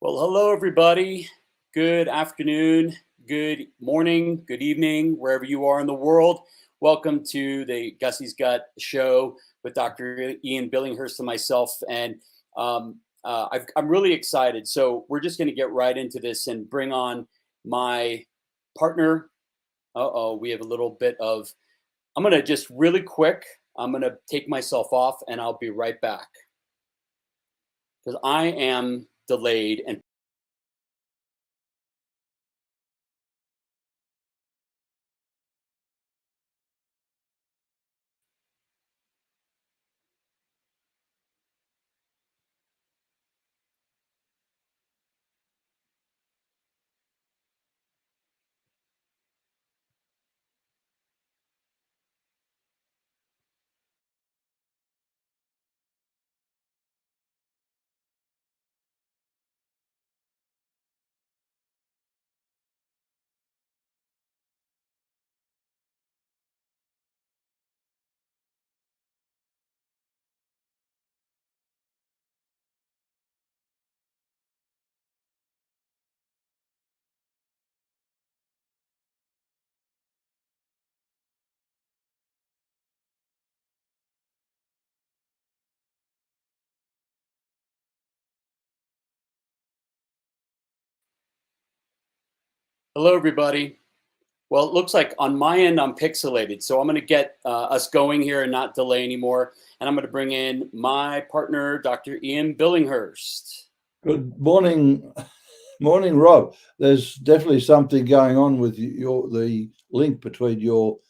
Well, hello, everybody. Good afternoon, good morning, good evening, wherever you are in the world. Welcome to the Gussie's Gut show with Dr. Ian Billinghurst and myself. And I'm really excited. So we're just going to get right into this and bring on my partner. We have a little bit of, I'm going to just really quick, I'm going to take myself off and I'll be right back because I am delayed and hello, everybody. Well, it looks like on my end, I'm pixelated. So I'm going to get us going here and not delay anymore. And I'm going to bring in my partner, Dr. Ian Billinghurst. Good morning, Rob. There's definitely something going on with the link between your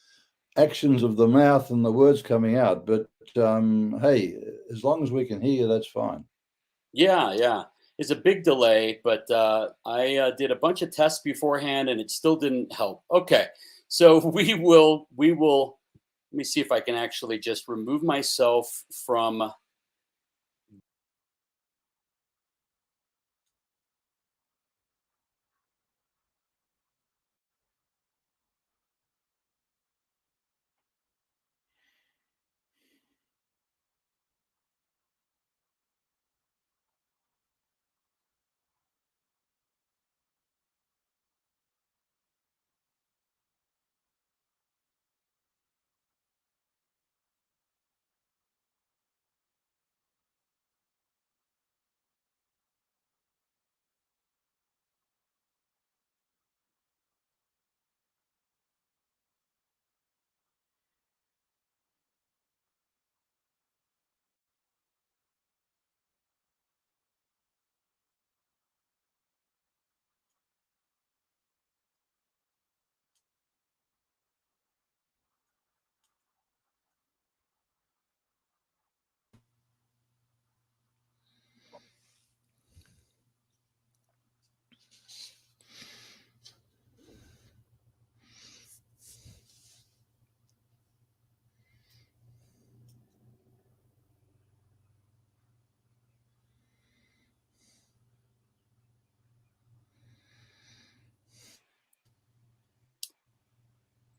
actions of the mouth and the words coming out. But hey, as long as we can hear you, that's fine. Yeah. It's a big delay, but I did a bunch of tests beforehand and it still didn't help. Okay, so we will, let me see if I can actually just remove myself from.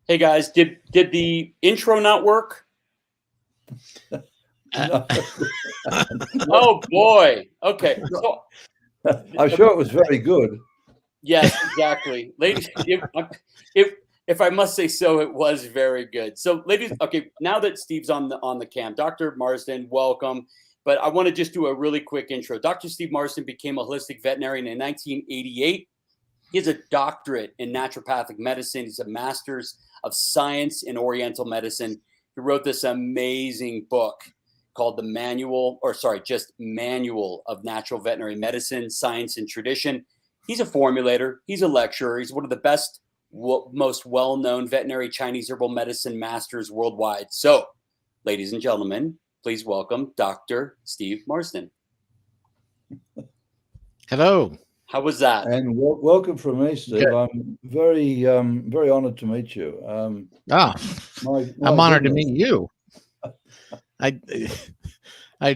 Hey guys, did the intro not work? No. Oh boy. Okay. So I'm sure it was very good. yes, exactly. Ladies, if I must say so, it was very good. So ladies, okay, now that Steve's on the cam, Dr. Marsden, welcome. But I want to just do a really quick intro. Dr. Steve Marsden became a holistic veterinarian in 1988. He has a doctorate in naturopathic medicine. He's a master's of science in Oriental Medicine. He wrote this amazing book called Manual of Natural Veterinary Medicine, Science and Tradition. He's a formulator. He's a lecturer. He's one of the best, most well-known veterinary Chinese herbal medicine masters worldwide. So, ladies and gentlemen, please welcome Dr. Steve Marsden. Hello. How was that? And welcome from me, Steve. Good. I'm very honored to meet you. I'm honored to meet you. I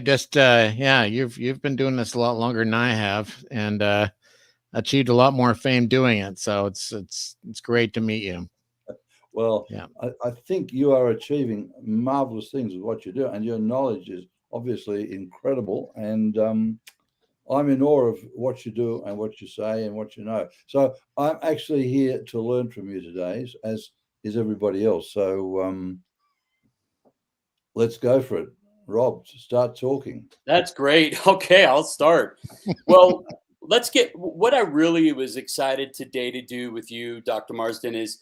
just you've been doing this a lot longer than I have, and achieved a lot more fame doing it. So it's great to meet you. Well, yeah, I think you are achieving marvelous things with what you do, and your knowledge is obviously incredible. And I'm in awe of what you do and what you say and what you know. So I'm actually here to learn from you today, as is everybody else. So let's go for it. Rob, start talking. That's great. Okay, I'll start. Well, let's get what I really was excited today to do with you, Dr. Marsden, is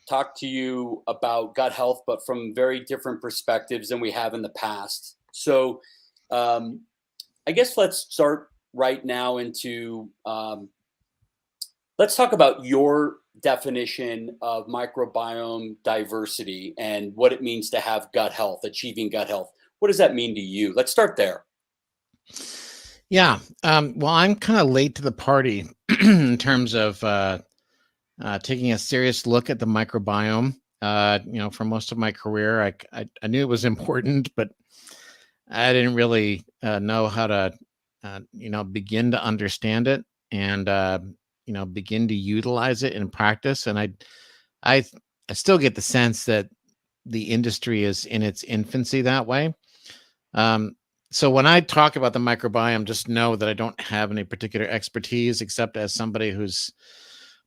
talk to you about gut health, but from very different perspectives than we have in the past. So, I guess let's start right now into let's talk about your definition of microbiome diversity and what it means to have gut health, achieving gut health. What does that mean to you? Let's start there. Yeah. Well, I'm kind of late to the party in terms of taking a serious look at the microbiome. For most of my career, I knew it was important, but I didn't really know how to, begin to understand it and, begin to utilize it in practice. And I still get the sense that the industry is in its infancy that way. So when I talk about the microbiome, just know that I don't have any particular expertise except as somebody who's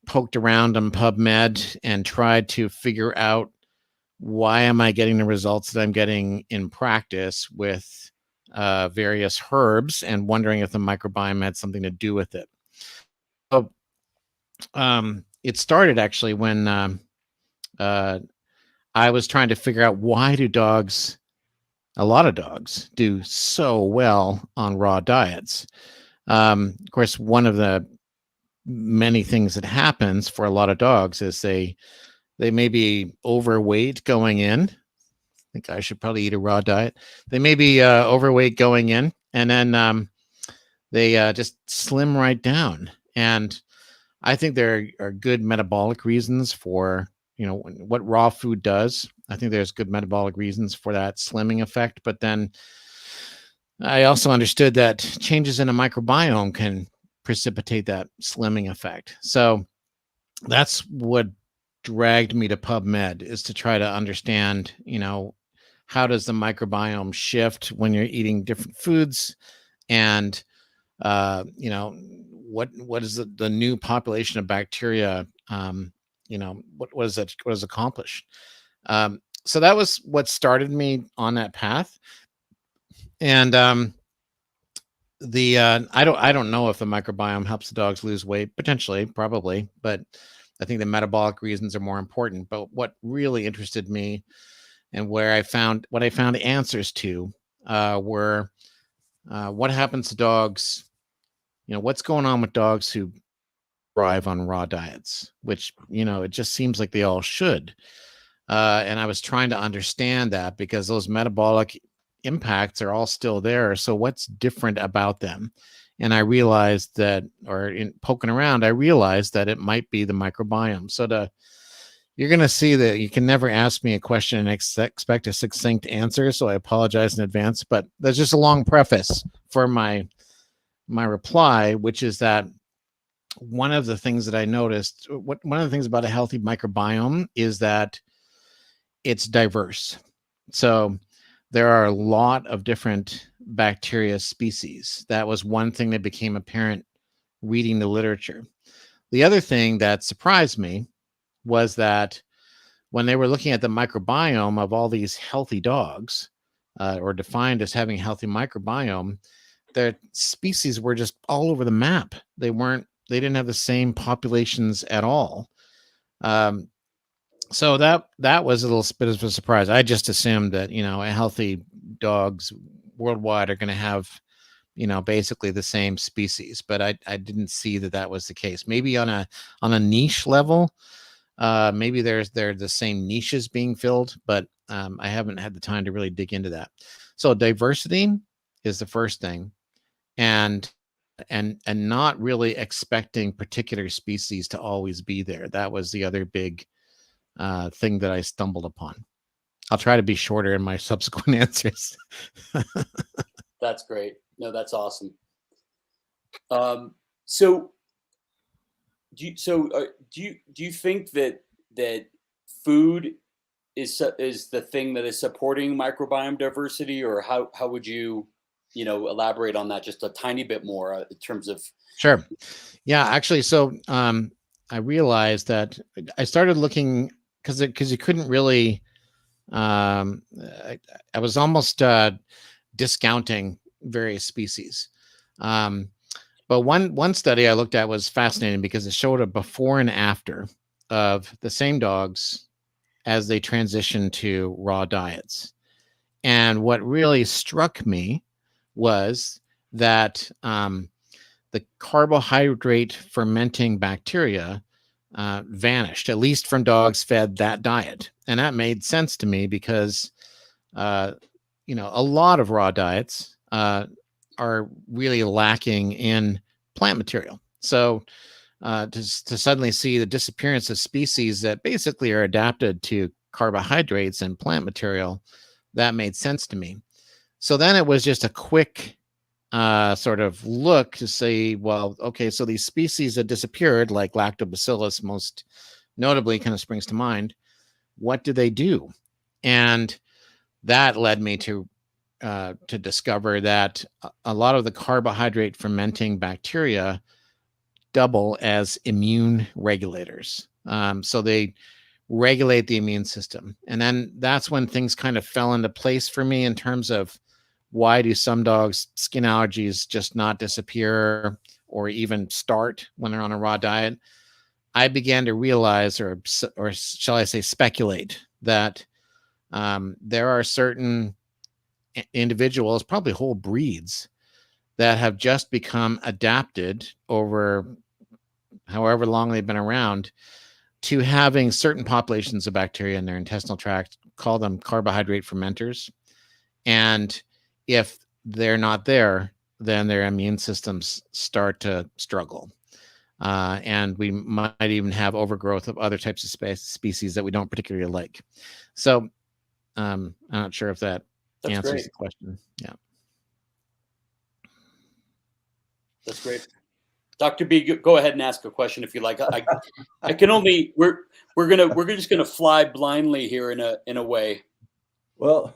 poked around on PubMed and tried to figure out why am I getting the results that I'm getting in practice with various herbs and wondering if the microbiome had something to do with it. So it started actually when I was trying to figure out why do a lot of dogs do so well on raw diets. Of course, one of the many things that happens for a lot of dogs is they may be overweight going in. I think I should probably eat a raw diet. They may be overweight going in, and then they just slim right down. And I think there are good metabolic reasons for what raw food does. I think there's good metabolic reasons for that slimming effect. But then I also understood that changes in a microbiome can precipitate that slimming effect. So that's what dragged me to PubMed, is to try to understand, how does the microbiome shift when you're eating different foods, and what is the new population of bacteria, what does it accomplish? So that was what started me on that path. And I don't know if the microbiome helps the dogs lose weight. Potentially, probably, but I think the metabolic reasons are more important. But what really interested me and what I found answers to were what happens to dogs. What's going on with dogs who thrive on raw diets, which it just seems like they all should. And I was trying to understand that because those metabolic impacts are all still there. So what's different about them? And I realized that, or in poking around, I realized that it might be the microbiome. So you're going to see that you can never ask me a question and expect a succinct answer. So I apologize in advance, but there's just a long preface for my reply, which is that one of the things that I noticed, one of the things about a healthy microbiome is that it's diverse. So there are a lot of different bacteria species. That was one thing that became apparent reading the literature. The other thing that surprised me was that when they were looking at the microbiome of all these healthy dogs, or defined as having healthy microbiome, their species were just all over the map. They didn't have the same populations at all. So that was a little bit of a surprise. I just assumed that, healthy dogs worldwide are going to have, basically the same species, but I didn't see that was the case. Maybe on a niche level, maybe they're the same niches being filled, but I haven't had the time to really dig into that. So diversity is the first thing, and not really expecting particular species to always be there. That was the other big thing that I stumbled upon. I'll try to be shorter in my subsequent answers. That's great. No, that's awesome. So do you think that food is the thing that is supporting microbiome diversity, or how would you elaborate on that just a tiny bit more in terms of. Sure. Yeah, actually, so I realized that I started looking because you couldn't really. I was almost discounting various species. But one study I looked at was fascinating because it showed a before and after of the same dogs as they transitioned to raw diets. And what really struck me was that the carbohydrate fermenting bacteria vanished, at least from dogs fed that diet. And that made sense to me because, a lot of raw diets are really lacking in plant material. So to suddenly see the disappearance of species that basically are adapted to carbohydrates and plant material, that made sense to me. So then it was just a quick sort of look to say, well, okay, so these species that disappeared, like lactobacillus most notably kind of springs to mind, what do they do? And that led me to discover that a lot of the carbohydrate fermenting bacteria double as immune regulators. So they regulate the immune system. And then that's when things kind of fell into place for me in terms of why do some dogs' skin allergies just not disappear or even start when they're on a raw diet? I began to realize, or shall I say, speculate that there are certain individuals, probably whole breeds, that have just become adapted over however long they've been around to having certain populations of bacteria in their intestinal tract, call them carbohydrate fermenters. And if they're not there, then their immune systems start to struggle. And we might even have overgrowth of other types of species that we don't particularly like. So I'm not sure if that answers great. the question. Yeah. That's great. Dr. B, go ahead and ask a question if you like. I can only, we're just gonna fly blindly here in a way. Well,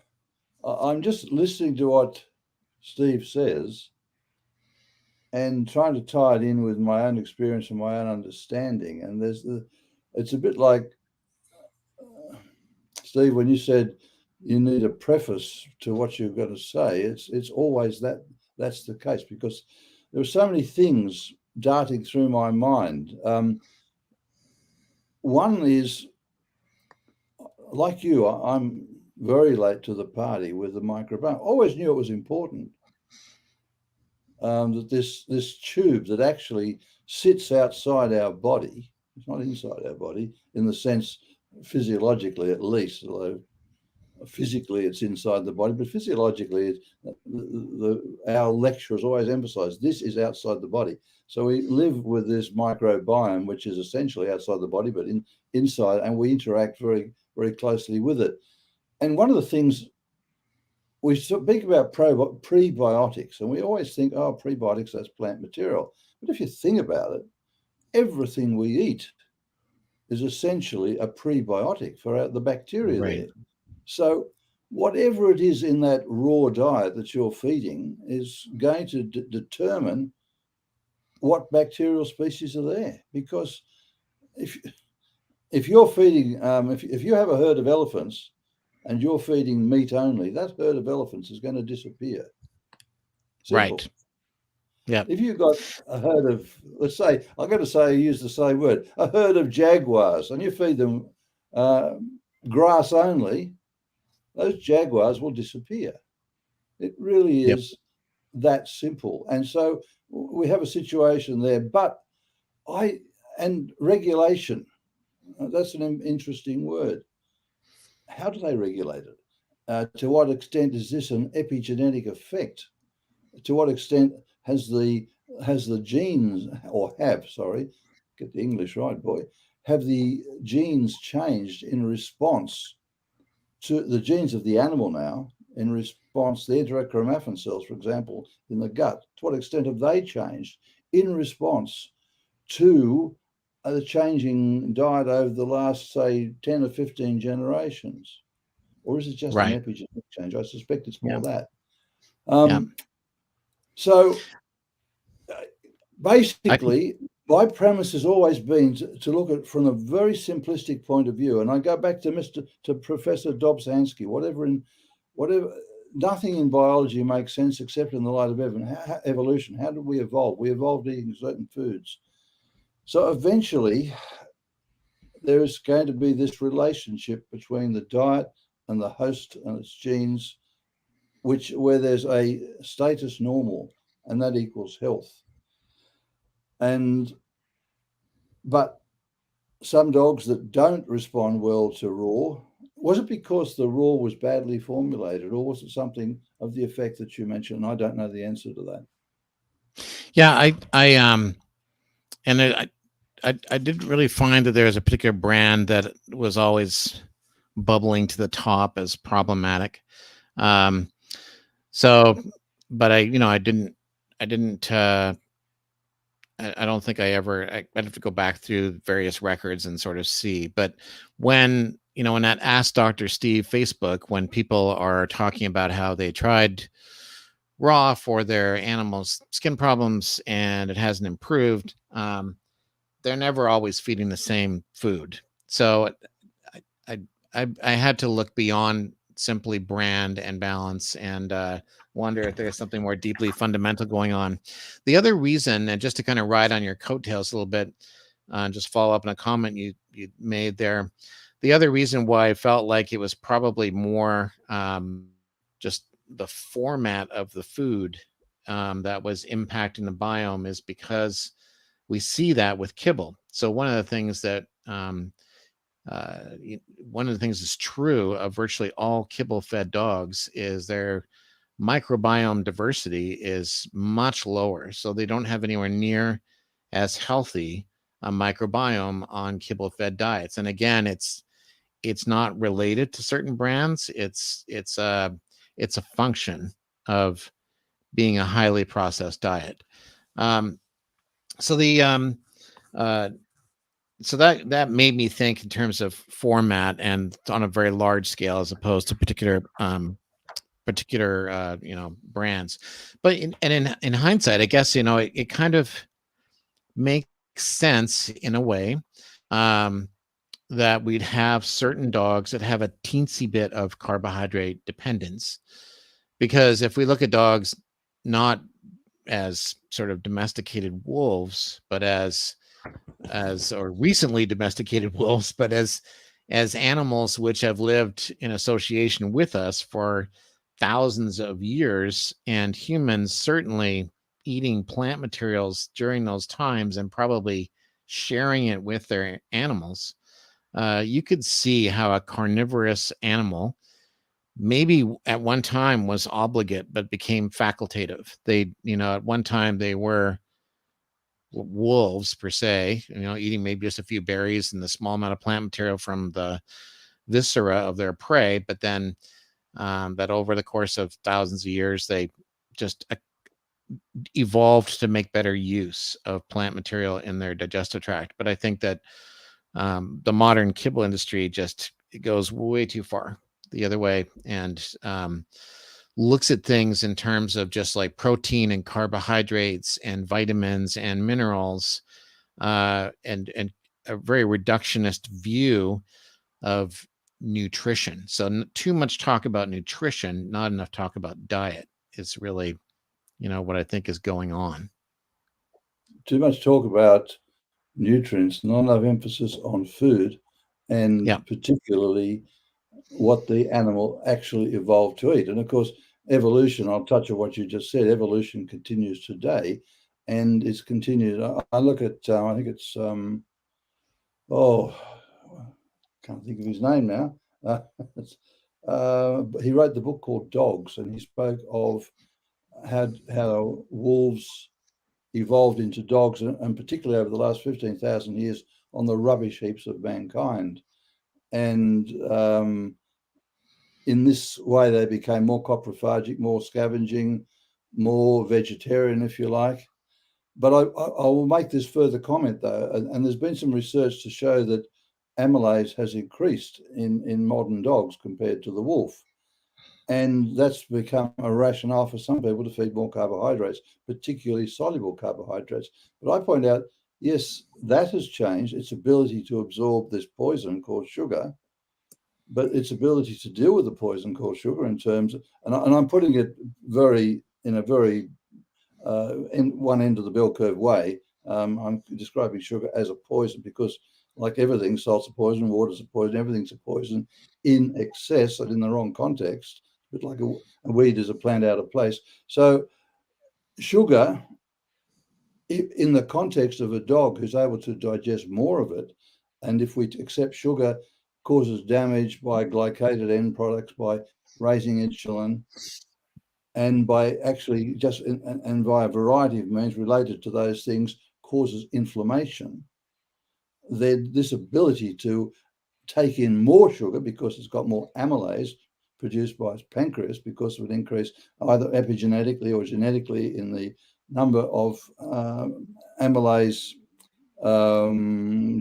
I'm just listening to what Steve says and trying to tie it in with my own experience and my own understanding. And it's a bit like, Steve, when you said you need a preface to what you're going to say, it's always that's the case, because there are so many things darting through my mind. One is, like you, I'm very late to the party with the microbiome. Always knew it was important. That this tube that actually sits outside our body, it's not inside our body in the sense physiologically at least, although physically it's inside the body, but physiologically our lecturers always emphasize this is outside the body. So we live with this microbiome, which is essentially outside the body, but inside, and we interact very, very closely with it. And one of the things we speak about prebiotics, and we always think, oh, prebiotics, that's plant material. But if you think about it, everything we eat is essentially a prebiotic for the bacteria there. So whatever it is in that raw diet that you're feeding is going to determine what bacterial species are there. Because if you're feeding, if you have a herd of elephants and you're feeding meat only, that herd of elephants is going to disappear. Simple. Right. Yeah. If you've got a herd of, let's say, I'm going to say, use the same word, a herd of jaguars, and you feed them grass only, those jaguars will disappear. It really is that simple. And so we have a situation there. But regulation, that's an interesting word. How do they regulate it? To what extent is this an epigenetic effect? To what extent has the genes, get the English right, boy, have the genes changed in response to the genes of the animal now, in response to the enterochromaffin cells, for example, in the gut? To what extent have they changed in response to the changing diet over the last, say, 10 or 15 generations? Or is it just an epigenetic change? I suspect it's more that. So basically, my premise has always been to look at it from a very simplistic point of view. And I go back to Professor Dobzhansky, nothing in biology makes sense except in the light of evolution. How did we evolve? We evolved eating certain foods. So eventually, there is going to be this relationship between the diet and the host and its genes, where there's a status normal, and that equals health. But some dogs that don't respond well to raw, was it because the raw was badly formulated, or was it something of the effect that you mentioned? I don't know the answer to that. Yeah, I didn't really find that there was a particular brand that was always bubbling to the top as problematic. So, but I don't think I'd have to go back through various records and sort of see. But when that Ask Dr. Steve Facebook, when people are talking about how they tried raw for their animals' skin problems and it hasn't improved, they're never always feeding the same food. So I had to look beyond simply brand and balance and wonder if there's something more deeply fundamental going on. The other reason, and just to kind of ride on your coattails a little bit, just follow up on a comment you made there. The other reason why I felt like it was probably more just the format of the food that was impacting the biome is because we see that with kibble. So one of the things that's true of virtually all kibble-fed dogs is their microbiome diversity is much lower. So they don't have anywhere near as healthy a microbiome on kibble-fed diets. And again, it's not related to certain brands. It's a function of being a highly processed diet. So that made me think in terms of format and on a very large scale as opposed to particular brands. But in hindsight, I guess it kind of makes sense in a way that we'd have certain dogs that have a teensy bit of carbohydrate dependence, because if we look at dogs not as sort of domesticated wolves, but as or recently domesticated wolves, but as animals which have lived in association with us for thousands of years, and humans certainly eating plant materials during those times and probably sharing it with their animals, you could see how a carnivorous animal maybe at one time was obligate but became facultative. They, at one time they were wolves per se, eating maybe just a few berries and the small amount of plant material from the viscera of their prey, but then that over the course of thousands of years they just evolved to make better use of plant material in their digestive tract. But I think that the modern kibble industry it goes way too far the other way and looks at things in terms of just like protein and carbohydrates and vitamins and minerals, and a very reductionist view of nutrition. So too much talk about nutrition, not enough talk about diet is really, what I think is going on. Too much talk about nutrients, not enough emphasis on food, and particularly what the animal actually evolved to eat. And of course, evolution, I'll touch on what you just said, evolution continues today and it's continued. I look at, I think it's, can't think of his name now. He wrote the book called Dogs, and he spoke of how wolves evolved into dogs, and particularly over the last 15,000 years on the rubbish heaps of mankind. And in this way, they became more coprophagic, more scavenging, more vegetarian, if you like. But I will make this further comment, though, and there's been some research to show that amylase has increased in modern dogs compared to the wolf. And that's become a rationale for some people to feed more carbohydrates, particularly soluble carbohydrates. But I point out, yes, that has changed, its ability to absorb this poison called sugar, but its ability to deal with the poison called sugar in terms of, and I'm putting it in a very in one end of the bell curve way. I'm describing sugar as a poison because, like everything, salt's a poison, water's a poison, everything's a poison in excess and in the wrong context. But like a weed is a plant out of place. So sugar, in the context of a dog who's able to digest more of it, and if we accept sugar causes damage by glycated end products, by raising insulin, and by actually just and by a variety of means related to those things causes inflammation, then this ability to take in more sugar because it's got more amylase produced by its pancreas because of an increase either epigenetically or genetically in the number of amylase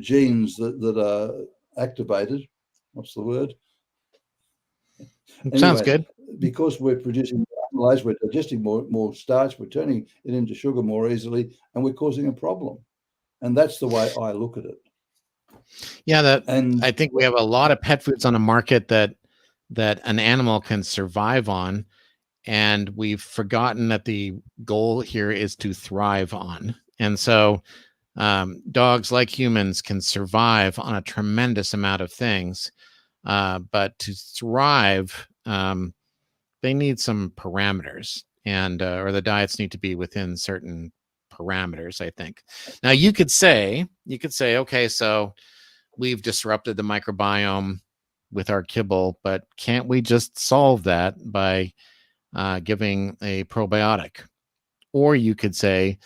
genes that are activated. What's the word? Sounds good. Because we're producing amylase, we're digesting more starch, we're turning it into sugar more easily, and we're causing a problem. And that's the way I look at it. Yeah, I think we have a lot of pet foods on the market that an animal can survive on, and we've forgotten that the goal here is to thrive on. And so dogs, like humans, can survive on a tremendous amount of things, but to thrive, they need some parameters, and or the diets need to be within certain parameters, I think. Now you could say, okay, so we've disrupted the microbiome with our kibble, but can't we just solve that by giving a probiotic? Or you could say,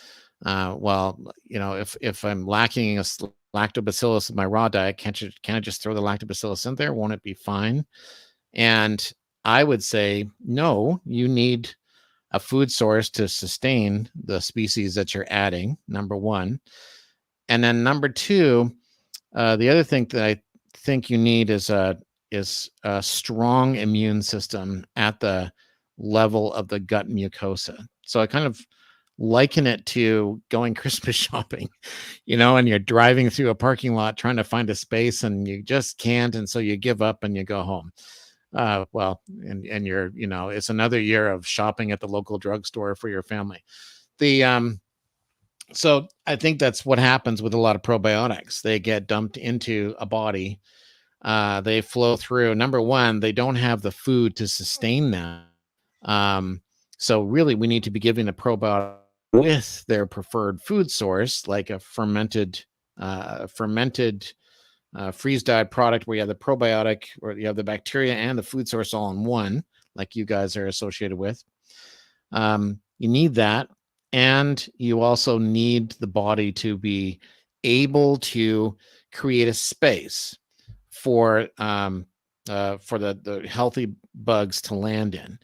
well, if I'm lacking a lactobacillus in my raw diet, can't I just throw the lactobacillus in there? Won't it be fine? And I would say, no, you need a food source to sustain the species that you're adding, number one. And then number two, the other thing that I think you need is a strong immune system at the level of the gut mucosa. So I kind of liken it to going Christmas shopping, and you're driving through a parking lot trying to find a space and you just can't. And so you give up and you go home. And you're, it's another year of shopping at the local drugstore for your family. So I think that's what happens with a lot of probiotics. They get dumped into a body. They flow through. Number one, they don't have the food to sustain them. So really we need to be giving the probiotic with their preferred food source, like a fermented freeze-dried product where you have the probiotic or you have the bacteria and the food source all in one, like you guys are associated with. You need that. And you also need the body to be able to create a space for the healthy bugs to land in.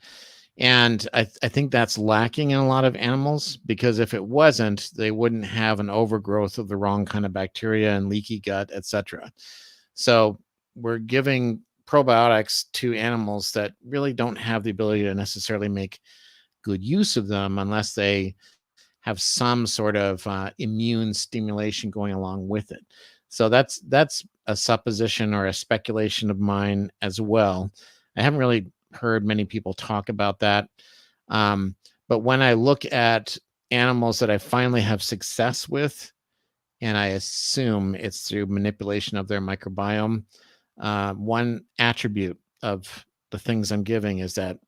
And I think that's lacking in a lot of animals, because if it wasn't, they wouldn't have an overgrowth of the wrong kind of bacteria and leaky gut, etc. So we're giving probiotics to animals that really don't have the ability to necessarily make good use of them unless they have some sort of immune stimulation going along with it. So that's a supposition or a speculation of mine as well. I haven't really heard many people talk about that. But when I look at animals that I finally have success with, and I assume it's through manipulation of their microbiome, one attribute of the things I'm giving is that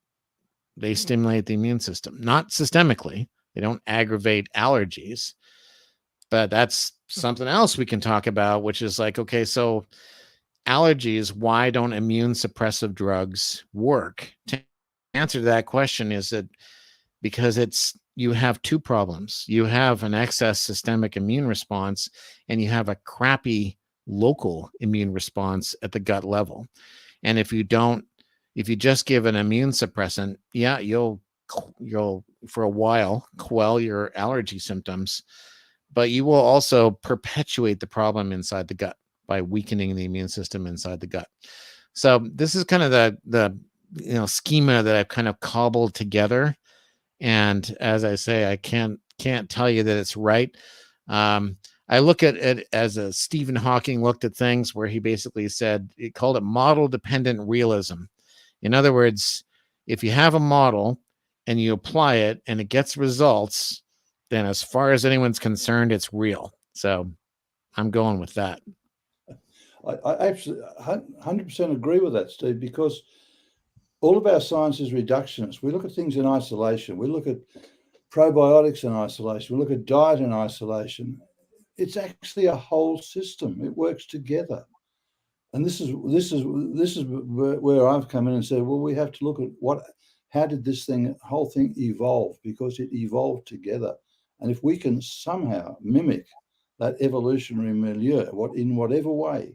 they stimulate the immune system, not systemically. They don't aggravate allergies, but that's something else we can talk about, which is like, okay, so allergies, why don't immune suppressive drugs work? To answer that question is that because you have two problems. You have an excess systemic immune response, and you have a crappy local immune response at the gut level. And if you just give an immune suppressant, yeah, you'll for a while quell your allergy symptoms, but you will also perpetuate the problem inside the gut by weakening the immune system inside the gut. So this is kind of the schema that I've kind of cobbled together. And as I say, I can't tell you that it's right. I look at it as a Stephen Hawking looked at things, where he basically said, he called it model dependent realism. In other words, if you have a model and you apply it and it gets results, then as far as anyone's concerned, it's real. So I'm going with that. I actually 100% agree with that, Steve, because all of our science is reductionist. We look at things in isolation. We look at probiotics in isolation. We look at diet in isolation. It's actually a whole system. It works together. And this is where I've come in and said, well, we have to look at how did this whole thing evolve, because it evolved together. And if we can somehow mimic that evolutionary milieu, in whatever way,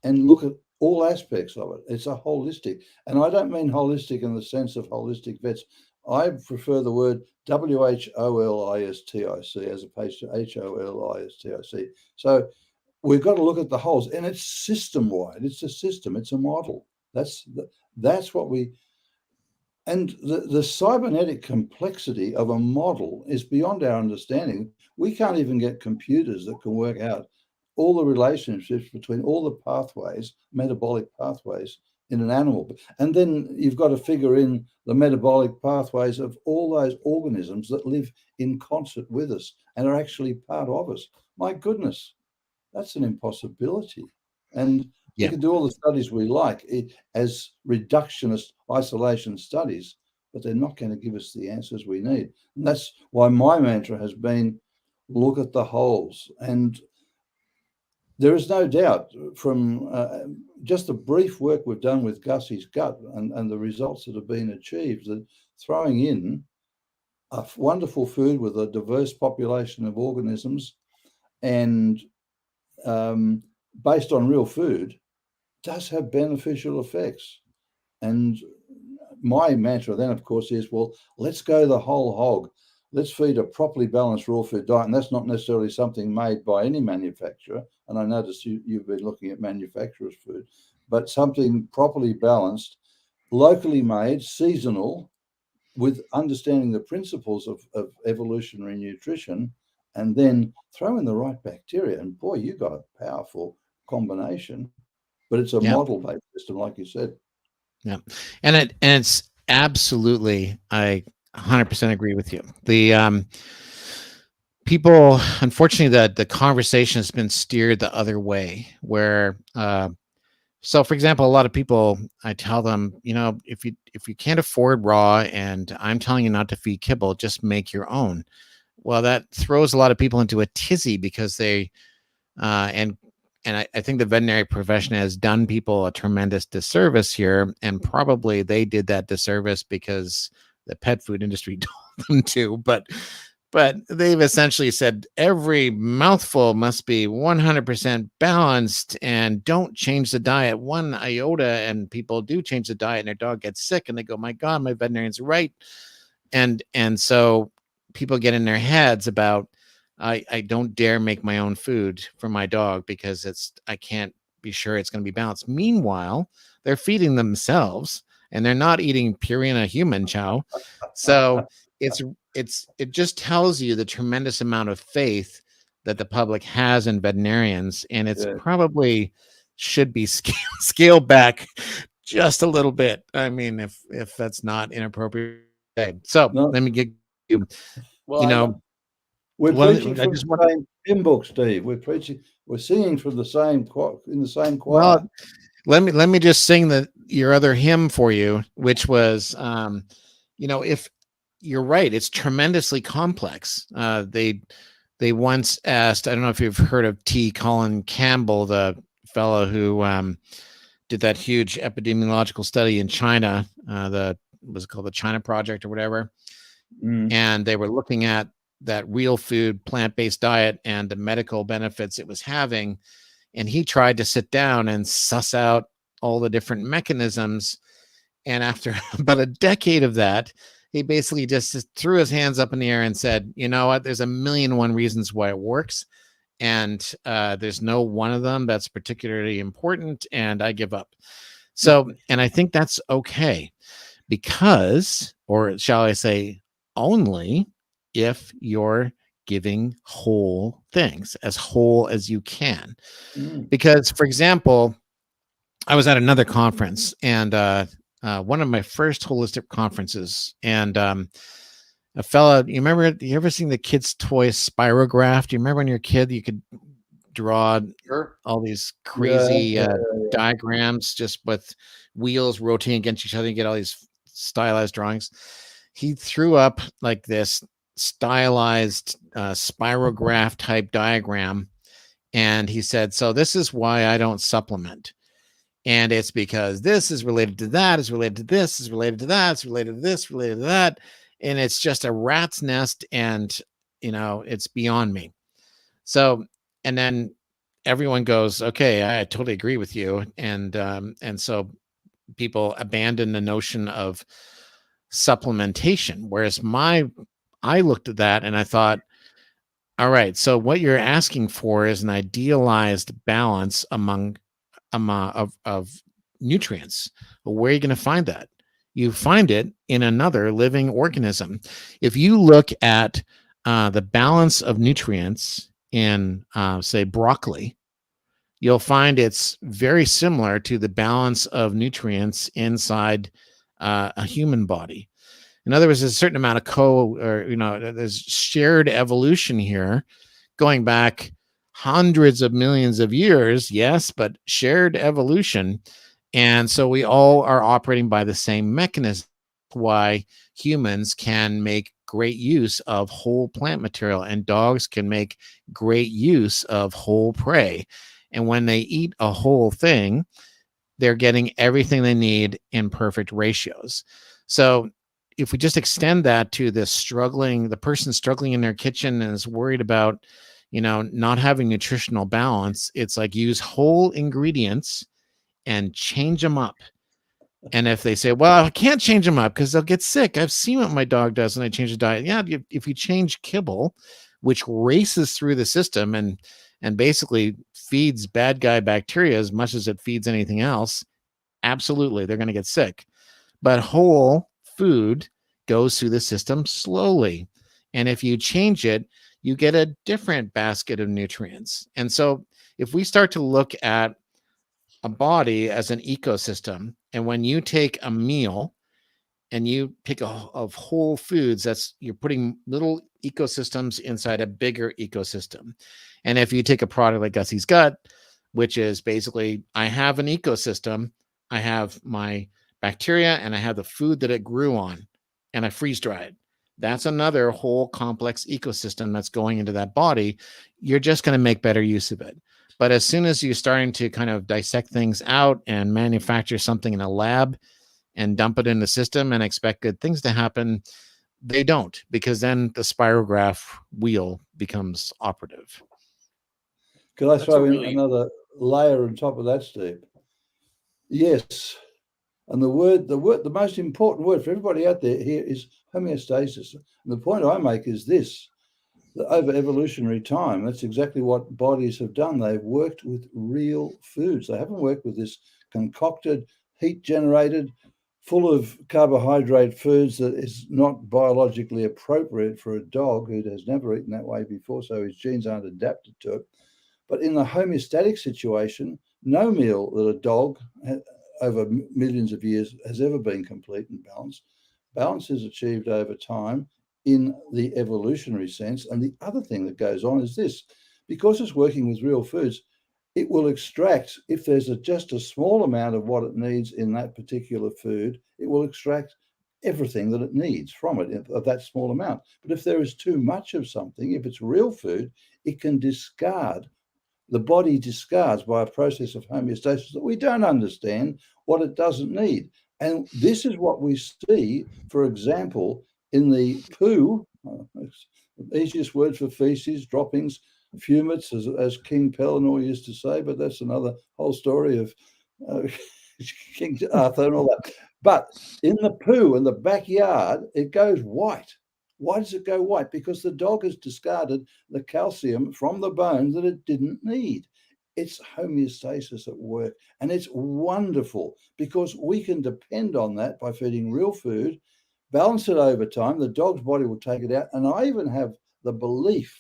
and look at all aspects of it, it's a holistic. And I don't mean holistic in the sense of holistic vets. I prefer the word WHOLISTIC as opposed to HOLISTIC. So we've got to look at the wholes, and it's system-wide. It's a system. It's a model. That's what we. And the cybernetic complexity of a model is beyond our understanding. We can't even get computers that can work out all the relationships between all the pathways, metabolic pathways in an animal. And then you've got to figure in the metabolic pathways of all those organisms that live in concert with us and are actually part of us. My goodness, that's an impossibility. And we can do all the studies we like as reductionist isolation studies, but they're not going to give us the answers we need. And that's why my mantra has been, look at the wholes. And there is no doubt from just the brief work we've done with Gussie's gut and the results that have been achieved, that throwing in a wonderful food with a diverse population of organisms and based on real food does have beneficial effects. And my mantra then, of course, is, well, let's go the whole hog. Let's feed a properly balanced raw food diet. And that's not necessarily something made by any manufacturer. And I notice you've been looking at manufacturers' food, but something properly balanced, locally made, seasonal, with understanding the principles of evolutionary nutrition, and then throw in the right bacteria. And boy, you got a powerful combination, but it's a model-based system, like you said. Yeah. And it's absolutely, I 100% agree with you. The people, unfortunately, the conversation has been steered the other way, where so for example, a lot of people, I tell them, if you can't afford raw and I'm telling you not to feed kibble, just make your own. Well, that throws a lot of people into a tizzy, because they and I think the veterinary profession has done people a tremendous disservice here, and probably they did that disservice because the pet food industry told them to, but they've essentially said every mouthful must be 100% balanced and don't change the diet one iota. And people do change the diet and their dog gets sick and they go, my God, my veterinarian's right. And so people get in their heads about, I don't dare make my own food for my dog because I can't be sure it's going to be balanced. Meanwhile, they're feeding themselves and they're not eating Purina human chow. So it just tells you the tremendous amount of faith that the public has in veterinarians, and it's probably should be scaled back just a little bit. I mean, if that's not inappropriate. So let me get you. Well, we're preaching from the same hymn book, Steve. We're singing from the same in the same choir. Well, let me just sing your other hymn for you, which was, if you're right, it's tremendously complex. They once asked, I don't know if you've heard of T. Colin Campbell, the fellow who did that huge epidemiological study in China, was it called the China Project or whatever. And they were looking at that real food, plant-based diet and the medical benefits it was having. And he tried to sit down and suss out all the different mechanisms. And after about a decade of that, he basically just threw his hands up in the air and said, you know what, there's 1,000,001 reasons why it works. And there's no one of them that's particularly important. And I give up. So, and I think that's okay because, or shall I say, only if you're giving whole things, as whole as you can. Because, for example, I was at another conference, and one of my first holistic conferences, and a fella, you ever seen the kids' toy Spirograph? Do you remember when you were a kid, you could draw all these crazy diagrams just with wheels rotating against each other? You get all these stylized drawings. He threw up like this stylized spirograph type diagram, and he said, so this is why I don't supplement. And it's because this is related to that, is related to this, is related to that, is related to this, related to that. And it's just a rat's nest, and, it's beyond me. So, and then everyone goes, okay, I totally agree with you. And so people abandon the notion of supplementation. Whereas I looked at that and I thought, all right, so what you're asking for is an idealized balance of nutrients. But where are you going to find that? You find it in another living organism. If you look at the balance of nutrients in, say, broccoli, you'll find it's very similar to the balance of nutrients inside a human body. In other words, there's a certain amount of there's shared evolution here going back hundreds of millions of years, yes, but shared evolution. And so we all are operating by the same mechanism. Why humans can make great use of whole plant material, and dogs can make great use of whole prey. And when they eat a whole thing, they're getting everything they need in perfect ratios. So if we just extend that to the person struggling in their kitchen and is worried about, not having nutritional balance, it's like use whole ingredients and change them up. And if they say, well, I can't change them up because they'll get sick. I've seen what my dog does when I change the diet. Yeah, if you change kibble, which races through the system and basically feeds bad guy bacteria as much as it feeds anything else, absolutely, they're going to get sick. But whole food goes through the system slowly. And if you change it, you get a different basket of nutrients. And so if we start to look at a body as an ecosystem, and when you take a meal and you pick of whole foods, you're putting little ecosystems inside a bigger ecosystem. And if you take a product like Gussie's Gut, which is basically, I have an ecosystem, I have my bacteria and I have the food that it grew on, and I freeze dry it. That's another whole complex ecosystem that's going into that body. You're just going to make better use of it. But as soon as you're starting to kind of dissect things out and manufacture something in a lab and dump it in the system and expect good things to happen, they don't, because then the spirograph wheel becomes operative. Could I throw in another layer on top of that, Steve? Yes. And the most important word for everybody out there here is homeostasis. And the point I make is this: that over evolutionary time, that's exactly what bodies have done. They've worked with real foods. They haven't worked with this concocted, heat-generated, full of carbohydrate foods that is not biologically appropriate for a dog who has never eaten that way before, so his genes aren't adapted to it. But in the homeostatic situation, no meal that a dog over millions of years has ever been complete and balanced. Balance is achieved over time in the evolutionary sense. And the other thing that goes on is this: because it's working with real foods, it will extract, if there's just a small amount of what it needs in that particular food, it will extract everything that it needs from it of that small amount. But if there is too much of something, if it's real food, it can discard. The body discards by a process of homeostasis that we don't understand what it doesn't need. And this is what we see, for example, in the poo, the easiest word for feces, droppings, fumets, as King Pellinor used to say, but that's another whole story of King Arthur and all that. But in the poo in the backyard, it goes white. Why does it go white? Because the dog has discarded the calcium from the bone that it didn't need. It's homeostasis at work. And it's wonderful because we can depend on that by feeding real food, balance it over time. The dog's body will take it out. And I even have the belief,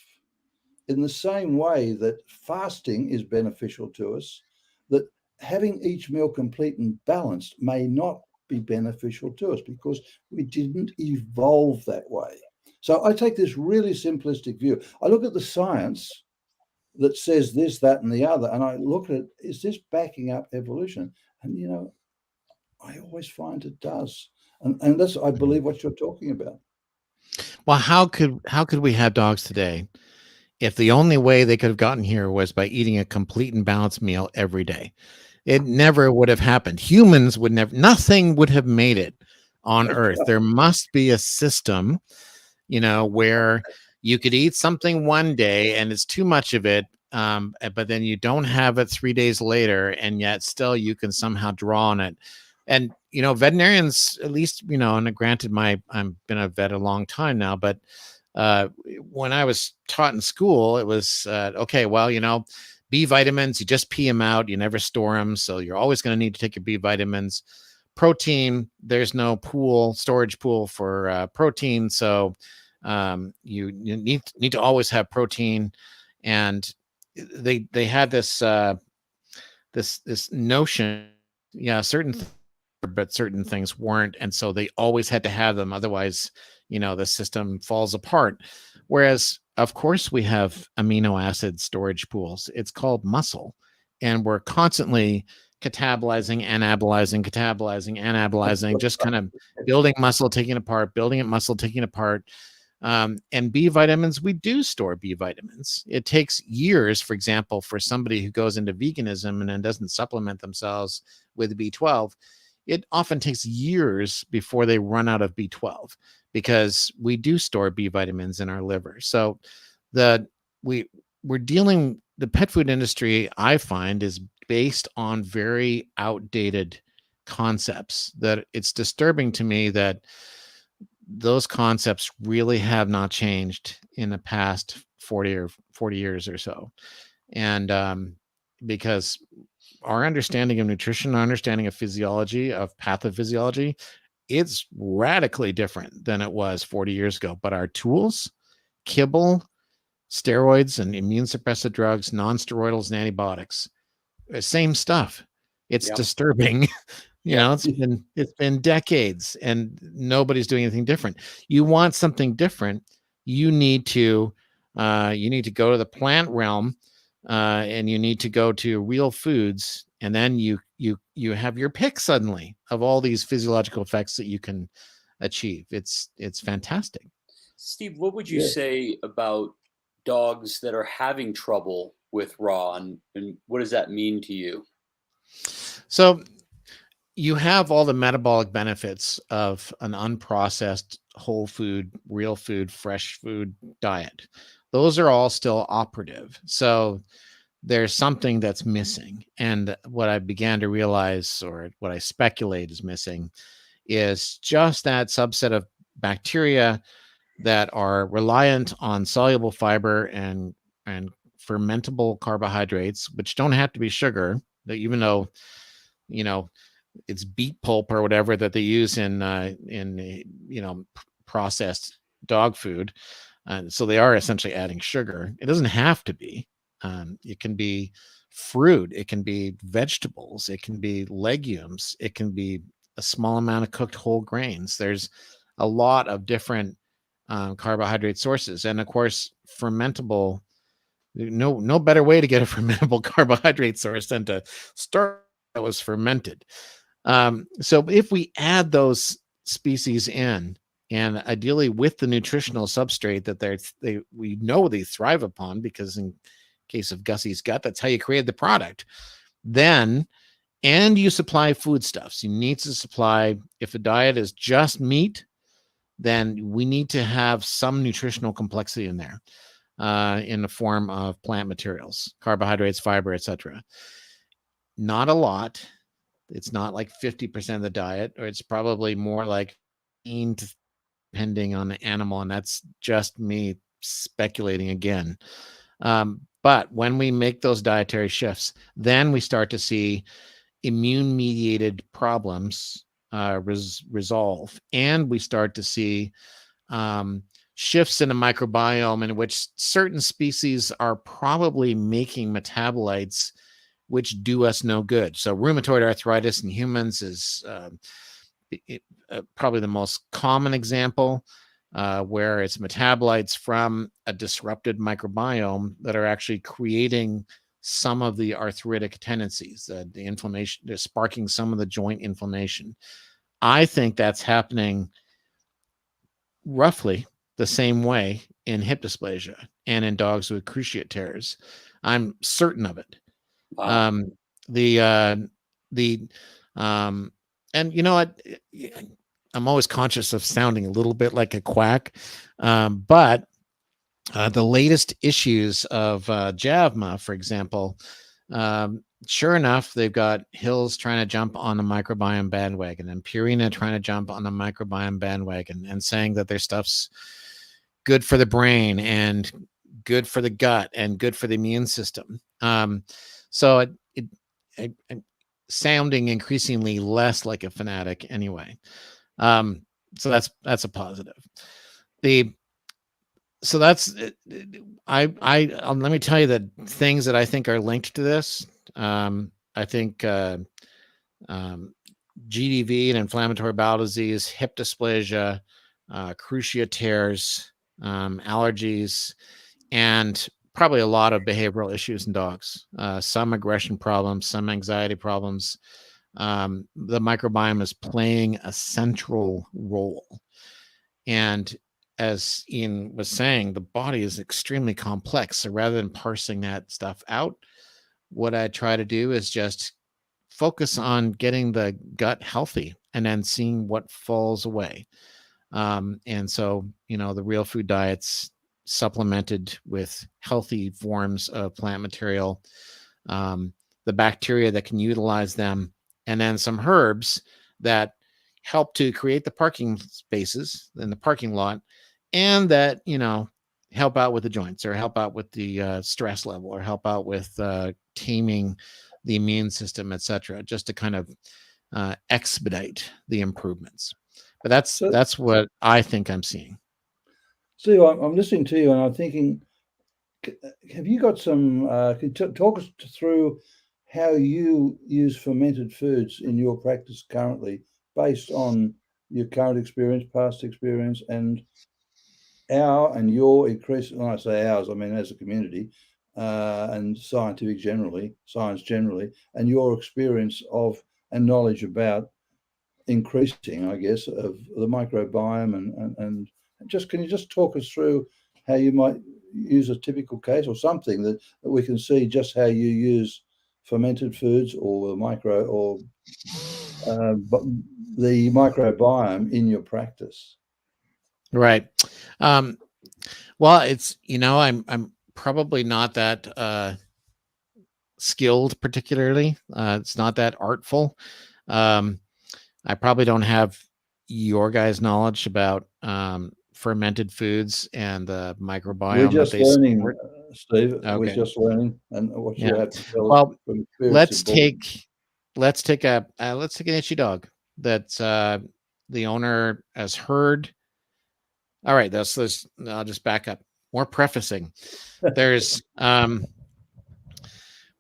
in the same way that fasting is beneficial to us, that having each meal complete and balanced may not be beneficial to us because we didn't evolve that way. So I take this really simplistic view. I look at the science that says this, that, and the other, and I look at it, is this backing up evolution? And, you know, I always find it does. And that's, I believe, what you're talking about. Well, how could we have dogs today if the only way they could have gotten here was by eating a complete and balanced meal every day? It never would have happened. Humans would never, nothing would have made it on Earth. There must be a system, you know, where you could eat something one day and it's too much of it, but then you don't have it 3 days later, and yet still you can somehow draw on it. And, you know, veterinarians, at least, you know, and granted, I've been a vet a long time now, but when I was taught in school, it was, okay, well, you know, B vitamins, you just pee them out, you never store them. So you're always going to need to take your B vitamins. Protein, there's no storage pool for protein. So you need to always have protein. And they had this notion, yeah, but certain things weren't. And so they always had to have them. Otherwise, you know, the system falls apart. Whereas, of course, we have amino acid storage pools. It's called muscle. And we're constantly catabolizing, anabolizing, just kind of building muscle, taking it apart, building it muscle, taking it apart. And B vitamins, we do store B vitamins. It takes years, for example, for somebody who goes into veganism and then doesn't supplement themselves with B12. It often takes years before they run out of B12 because we do store B vitamins in our liver. So the pet food industry, I find, is based on very outdated concepts. That it's disturbing to me that those concepts really have not changed in the past 40 years or so. And because our understanding of nutrition, our understanding of physiology, of pathophysiology, it's radically different than it was 40 years ago. But our tools, kibble, steroids, and immune suppressive drugs, non-steroidals, and antibiotics, same stuff. It's disturbing. You know, it's been decades and nobody's doing anything different. You want something different, you need to go to the plant realm, and you need to go to real foods, and then you have your pick suddenly of all these physiological effects that you can achieve. It's fantastic. Steve, what would you say about dogs that are having trouble with raw, and what does that mean to you? So you have all the metabolic benefits of an unprocessed, whole food, real food, fresh food diet. Those are all still operative. So there's something that's missing. And what I began to realize, or what I speculate is missing, is just that subset of bacteria that are reliant on soluble fiber and fermentable carbohydrates, which don't have to be sugar, that even though, you know, it's beet pulp or whatever that they use in processed dog food. So they are essentially adding sugar. It doesn't have to be. It can be fruit. It can be vegetables. It can be legumes. It can be a small amount of cooked whole grains. There's a lot of different carbohydrate sources. And of course, fermentable, no better way to get a fermentable carbohydrate source than to start that was fermented. So if we add those species in, and ideally with the nutritional substrate that we know they thrive upon, because in case of Gussie's gut, that's how you create the product, then, and you supply foodstuffs. You need to supply, if the diet is just meat, then we need to have some nutritional complexity in there, in the form of plant materials, carbohydrates, fiber, etc. Not a lot. It's not like 50% of the diet, or it's probably more like 15 to, depending on the animal. And that's just me speculating again. But when we make those dietary shifts, then we start to see immune-mediated problems resolve, and we start to see shifts in the microbiome in which certain species are probably making metabolites which do us no good. So rheumatoid arthritis in humans is probably the most common example, where it's metabolites from a disrupted microbiome that are actually creating some of the arthritic tendencies, the inflammation, they're sparking some of the joint inflammation. I think that's happening roughly the same way in hip dysplasia and in dogs with cruciate tears. I'm certain of it. Wow. And you know what? I'm always conscious of sounding a little bit like a quack, but the latest issues of JAVMA, for example, sure enough, they've got Hills trying to jump on the microbiome bandwagon and Purina trying to jump on the microbiome bandwagon and saying that their stuff's good for the brain and good for the gut and good for the immune system. So I'm sounding increasingly less like a fanatic anyway. So that's a positive. So that's let me tell you the things that I think are linked to this. I think GDV and inflammatory bowel disease, hip dysplasia, cruciate tears, allergies, and probably a lot of behavioral issues in dogs. Some aggression problems, some anxiety problems. The microbiome is playing a central role. And as Ian was saying, the body is extremely complex. So rather than parsing that stuff out, what I try to do is just focus on getting the gut healthy and then seeing what falls away. And so, the real food diets supplemented with healthy forms of plant material, the bacteria that can utilize them, and then some herbs that help to create the parking spaces in the parking lot, and that, help out with the joints or help out with the stress level or help out with taming the immune system, etc., just to kind of expedite the improvements. But that's what I think I'm seeing. Steve, I'm listening to you and I'm thinking, have you got some, can you talk us through how you use fermented foods in your practice currently, based on your current experience, past experience, and your increase, when I say ours, I mean as a community, and science generally, and your experience of and knowledge about increasing, I guess, of the microbiome and just, can you just talk us through how you might use a typical case or something that we can see just how you use fermented foods or the the microbiome in your practice? Right. Well, it's, I'm probably not that skilled particularly. It's not that artful. I probably don't have your guys' knowledge about fermented foods and the microbiome. We're just learning, Steve. Okay. We're just learning, and what you have to tell us from experience. Let's take an itchy dog that's the owner has heard. All right, I'll just back up. More prefacing. There's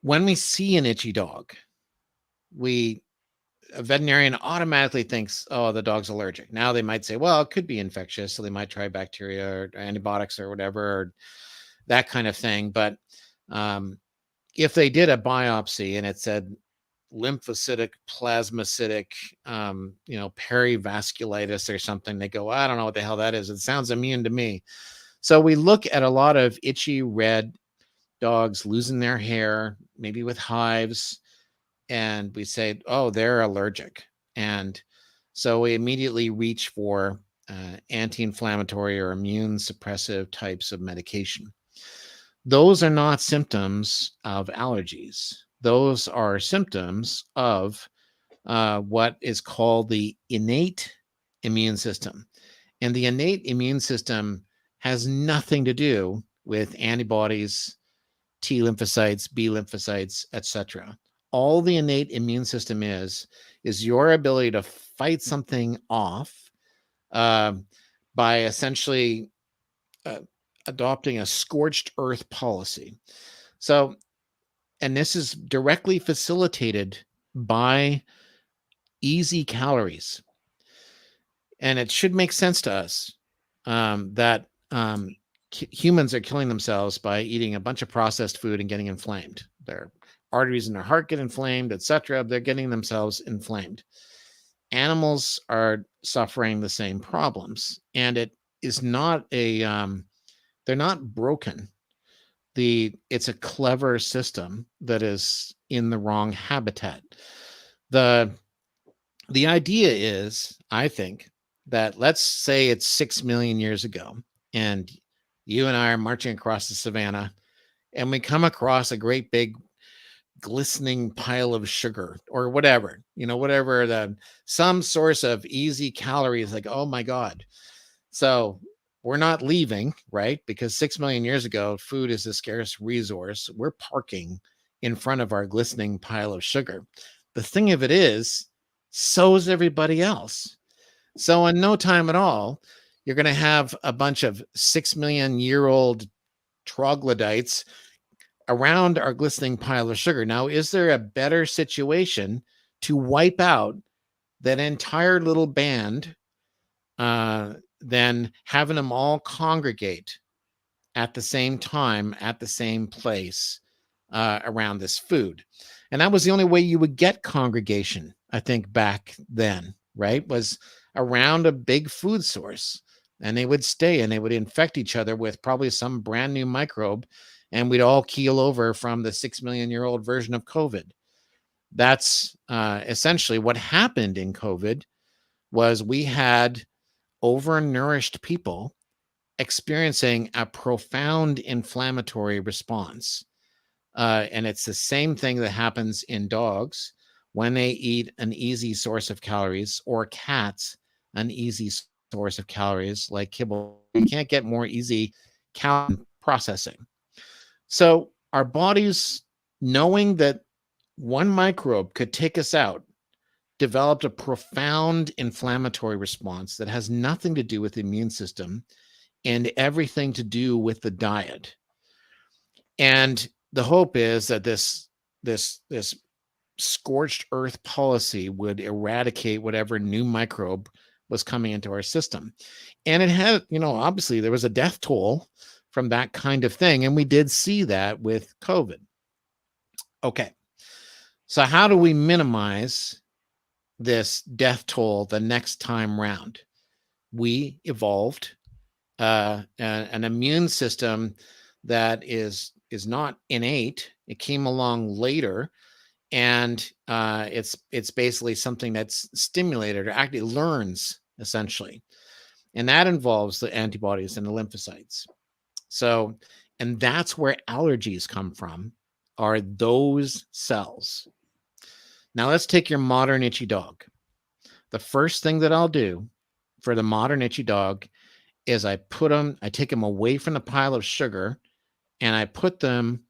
when we see an itchy dog, a veterinarian automatically thinks, oh, the dog's allergic. Now they might say, well, it could be infectious, so they might try bacteria or antibiotics or whatever, or that kind of thing. But if they did a biopsy and it said lymphocytic, plasmacytic, perivasculitis or something, they go, I don't know what the hell that is. It sounds immune to me. So we look at a lot of itchy red dogs losing their hair, maybe with hives, and we say, oh, they're allergic. And so we immediately reach for anti-inflammatory or immune suppressive types of medication. Those are not symptoms of allergies. Those are symptoms of what is called the innate immune system. And the innate immune system has nothing to do with antibodies, T lymphocytes, B lymphocytes, etc. All the innate immune system is your ability to fight something off by essentially adopting a scorched earth policy. So, and this is directly facilitated by easy calories. And it should make sense to us that humans are killing themselves by eating a bunch of processed food and getting inflamed. Their arteries in their heart get inflamed, etc. They're getting themselves inflamed. Animals are suffering the same problems, and it is not a they're not broken. It's a clever system that is in the wrong habitat. The idea is, I think, that let's say it's 6 million years ago, and you and I are marching across the savannah, and we come across a great big glistening pile of sugar or whatever, whatever some source of easy calories, like, oh my God. So we're not leaving, right? Because 6 million years ago, food is a scarce resource. We're parking in front of our glistening pile of sugar. The thing of it is, so is everybody else. So in no time at all, you're going to have a bunch of 6 million year old troglodytes around our glistening pile of sugar. Now, is there a better situation to wipe out that entire little band than having them all congregate at the same time, at the same place around this food? And that was the only way you would get congregation, I think, back then, right? Was around a big food source. And they would stay and they would infect each other with probably some brand new microbe. And we'd all keel over from the 6 million year old version of COVID. That's essentially what happened in COVID. Was we had overnourished people experiencing a profound inflammatory response. And it's the same thing that happens in dogs when they eat an easy source of calories, or cats, an easy source of calories like kibble. You can't get more easy calorie processing. So our bodies, knowing that one microbe could take us out, developed a profound inflammatory response that has nothing to do with the immune system and everything to do with the diet. And the hope is that this scorched earth policy would eradicate whatever new microbe was coming into our system. And it had, obviously there was a death toll from that kind of thing. And we did see that with COVID. Okay. So how do we minimize this death toll the next time round? We evolved an immune system that is not innate. It came along later, and it's basically something that's stimulated or actually learns, essentially. And that involves the antibodies and the lymphocytes. So, and that's where allergies come from, are those cells. Now let's take your modern itchy dog. The first thing that I'll do for the modern itchy dog is I take them away from the pile of sugar, and I put them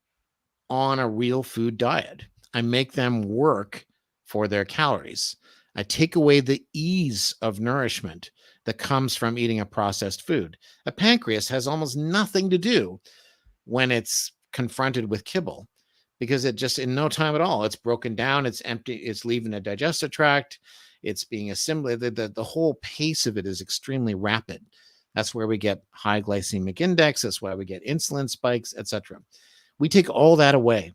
on a real food diet. I make them work for their calories. I take away the ease of nourishment that comes from eating a processed food. A pancreas has almost nothing to do when it's confronted with kibble, because it just, in no time at all, it's broken down, it's empty, it's leaving the digestive tract, it's being assimilated. The whole pace of it is extremely rapid. That's where we get high glycemic index. That's why we get insulin spikes, etc. We take all that away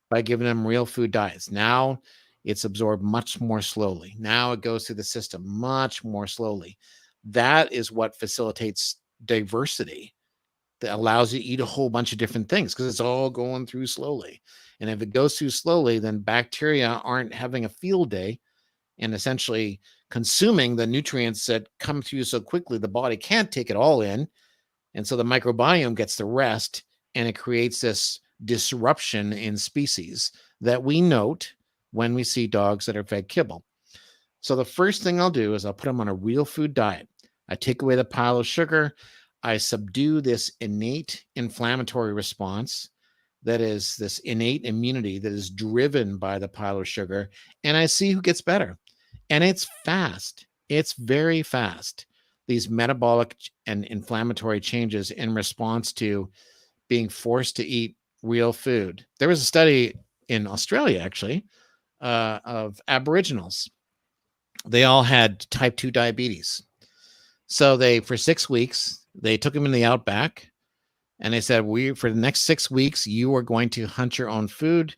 by giving them real food diets. Now it's absorbed much more slowly. Now it goes through the system much more slowly. That is what facilitates diversity, that allows you to eat a whole bunch of different things, because it's all going through slowly. And if it goes through slowly, then bacteria aren't having a field day and essentially consuming the nutrients that come through so quickly, the body can't take it all in. And so the microbiome gets the rest, and it creates this disruption in species that we note when we see dogs that are fed kibble. So the first thing I'll do is I'll put them on a real food diet. I take away the pile of sugar. I subdue this innate inflammatory response. that is this innate immunity that is driven by the pile of sugar, and I see who gets better. And it's fast. It's very fast. These metabolic and inflammatory changes in response to being forced to eat real food. There was a study in Australia, actually, of Aboriginals. They all had type 2 diabetes. So for 6 weeks, they took them in the outback, and they said, for the next 6 weeks, you are going to hunt your own food.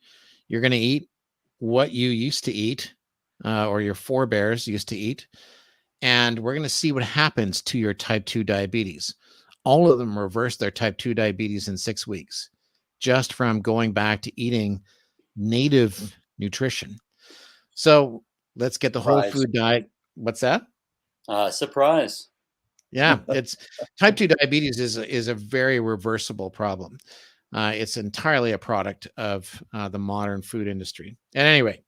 You're going to eat what you used to eat, or your forebears used to eat. And we're going to see what happens to your type 2 diabetes. All of them reversed their type 2 diabetes in 6 weeks, just from going back to eating native nutrition. So let's get the whole food diet. What's that? Surprise. Yeah, it's type 2 diabetes is a very reversible problem. It's entirely a product of the modern food industry. At any rate,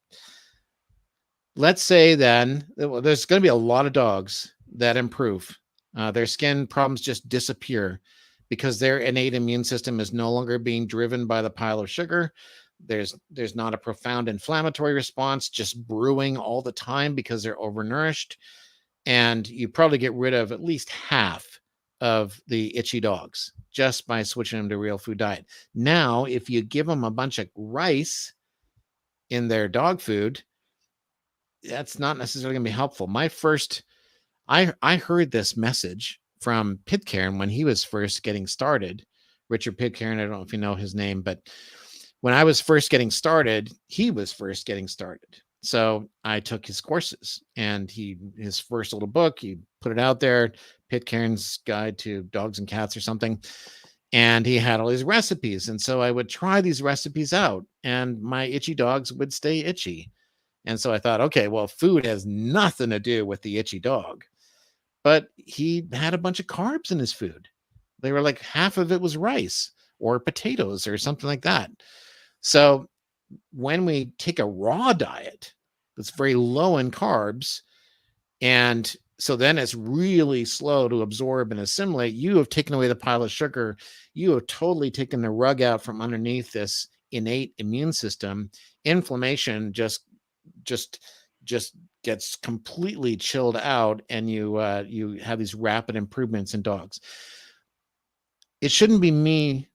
let's say then there's going to be a lot of dogs that improve. Their skin problems just disappear because their innate immune system is no longer being driven by the pile of sugar. There's not a profound inflammatory response just brewing all the time because they're overnourished. And you probably get rid of at least half of the itchy dogs just by switching them to real food diet. Now, if you give them a bunch of rice in their dog food, that's not necessarily going to be helpful. I heard this message from Pitcairn when he was first getting started. Richard Pitcairn, I don't know if you know his name, but when I was first getting started, he was first getting started. So I took his courses, and his first little book, he put it out there, Pitcairn's Guide to Dogs and Cats or something. And he had all these recipes. And so I would try these recipes out, and my itchy dogs would stay itchy. And so I thought, okay, well, food has nothing to do with the itchy dog. But he had a bunch of carbs in his food. They were like half of it was rice or potatoes or something like that. So when we take a raw diet that's very low in carbs, and so then it's really slow to absorb and assimilate, you have taken away the pile of sugar. You have totally taken the rug out from underneath this innate immune system. Inflammation just gets completely chilled out, and you have these rapid improvements in dogs. It shouldn't be me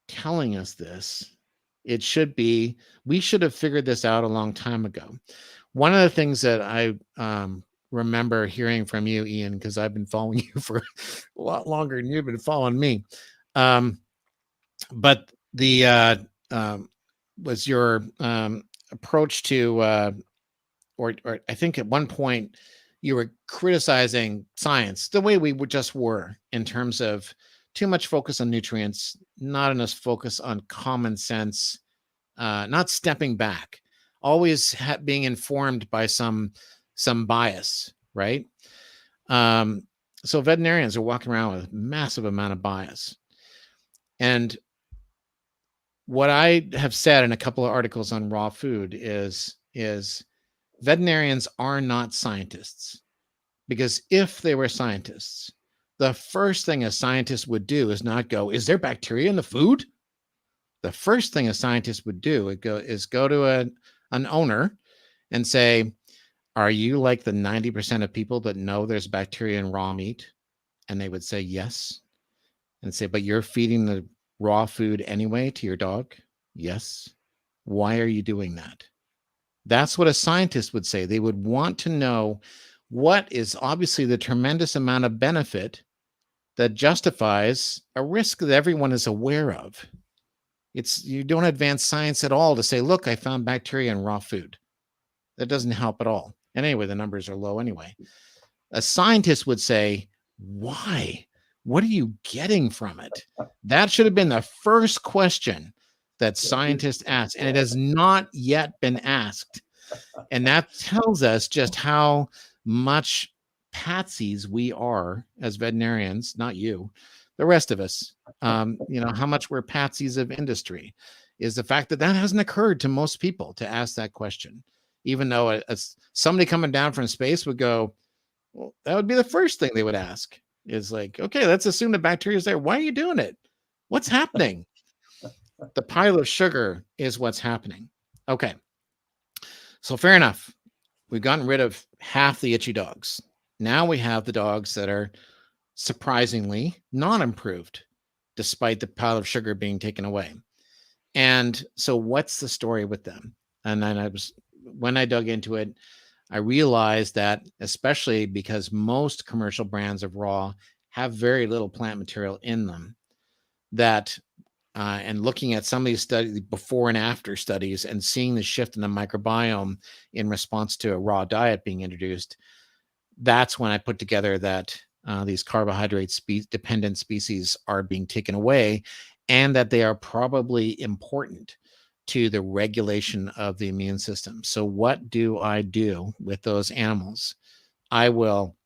telling us this. It should be, we should have figured this out a long time ago. One of the things that I remember hearing from you, Ian, because I've been following you for a lot longer than you've been following me. But was your approach to, or I think at one point you were criticizing science the way we just were, in terms of too much focus on nutrients, not enough focus on common sense, not stepping back, always being informed by some bias, right? So veterinarians are walking around with a massive amount of bias. And what I have said in a couple of articles on raw food is veterinarians are not scientists, because if they were scientists, the first thing a scientist would do is not go, is there bacteria in the food? The first thing a scientist would do is go to an owner and say, are you like the 90% of people that know there's bacteria in raw meat? And they would say yes. And say, but you're feeding the raw food anyway to your dog? Yes. Why are you doing that? That's what a scientist would say. They would want to know what is obviously the tremendous amount of benefit that justifies a risk that everyone is aware of. You don't advance science at all to say, look, I found bacteria in raw food. That doesn't help at all. And anyway, the numbers are low anyway. A scientist would say, why? What are you getting from it? That should have been the first question that scientists ask, and it has not yet been asked. And that tells us just how much patsies we are as veterinarians, not you, the rest of us, how much we're patsies of industry, is the fact that hasn't occurred to most people to ask that question, even though somebody coming down from space would go, well, that would be the first thing they would ask, is like, okay, let's assume the bacteria is there. Why are you doing it? What's happening? The pile of sugar is what's happening. Okay. So fair enough. We've gotten rid of half the itchy dogs. Now we have the dogs that are surprisingly not improved, despite the pile of sugar being taken away. And so what's the story with them? And then when I dug into it, I realized that, especially because most commercial brands of raw have very little plant material in them, that and looking at some of these studies, before and after studies, and seeing the shift in the microbiome in response to a raw diet being introduced, that's when I put together that these carbohydrate dependent species are being taken away, and that they are probably important to the regulation of the immune system. So what do I do with those animals? I will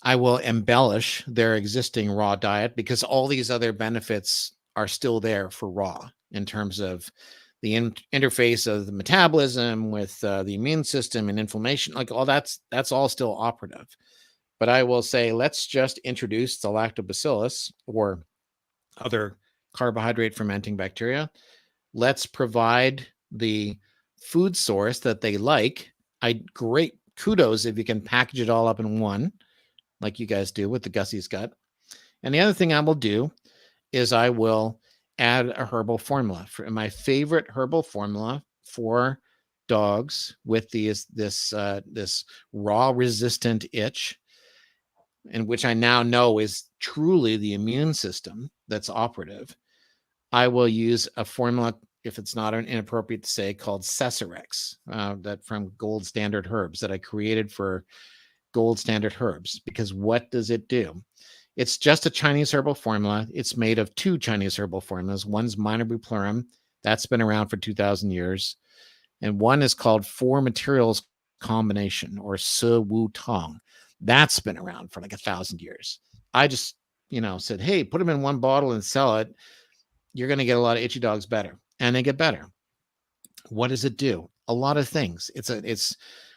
embellish their existing raw diet, because all these other benefits are still there for raw, in terms of the interface of the metabolism with the immune system and inflammation, like all that's all still operative. But I will say, let's just introduce the lactobacillus or other carbohydrate fermenting bacteria. Let's provide the food source that they like. Great kudos if you can package it all up in one, like you guys do with the Gussie's Gut. And the other thing I will do is I will add a herbal formula. My favorite herbal formula for dogs with this raw resistant itch, and which I now know is truly the immune system that's operative, I will use a formula, if it's not inappropriate to say, called Cesarex, that from Gold Standard Herbs, that I created for Gold Standard Herbs. Because what does it do? It's just a Chinese herbal formula. It's made of two Chinese herbal formulas. One's Minor Bupleurum, that's been around for 2,000 years, and one is called Four Materials Combination, or Se Wu Tong. That's been around for like 1,000 years. I just, said, hey, put them in one bottle and sell it. You're going to get a lot of itchy dogs better, and they get better. What does it do? A lot of things.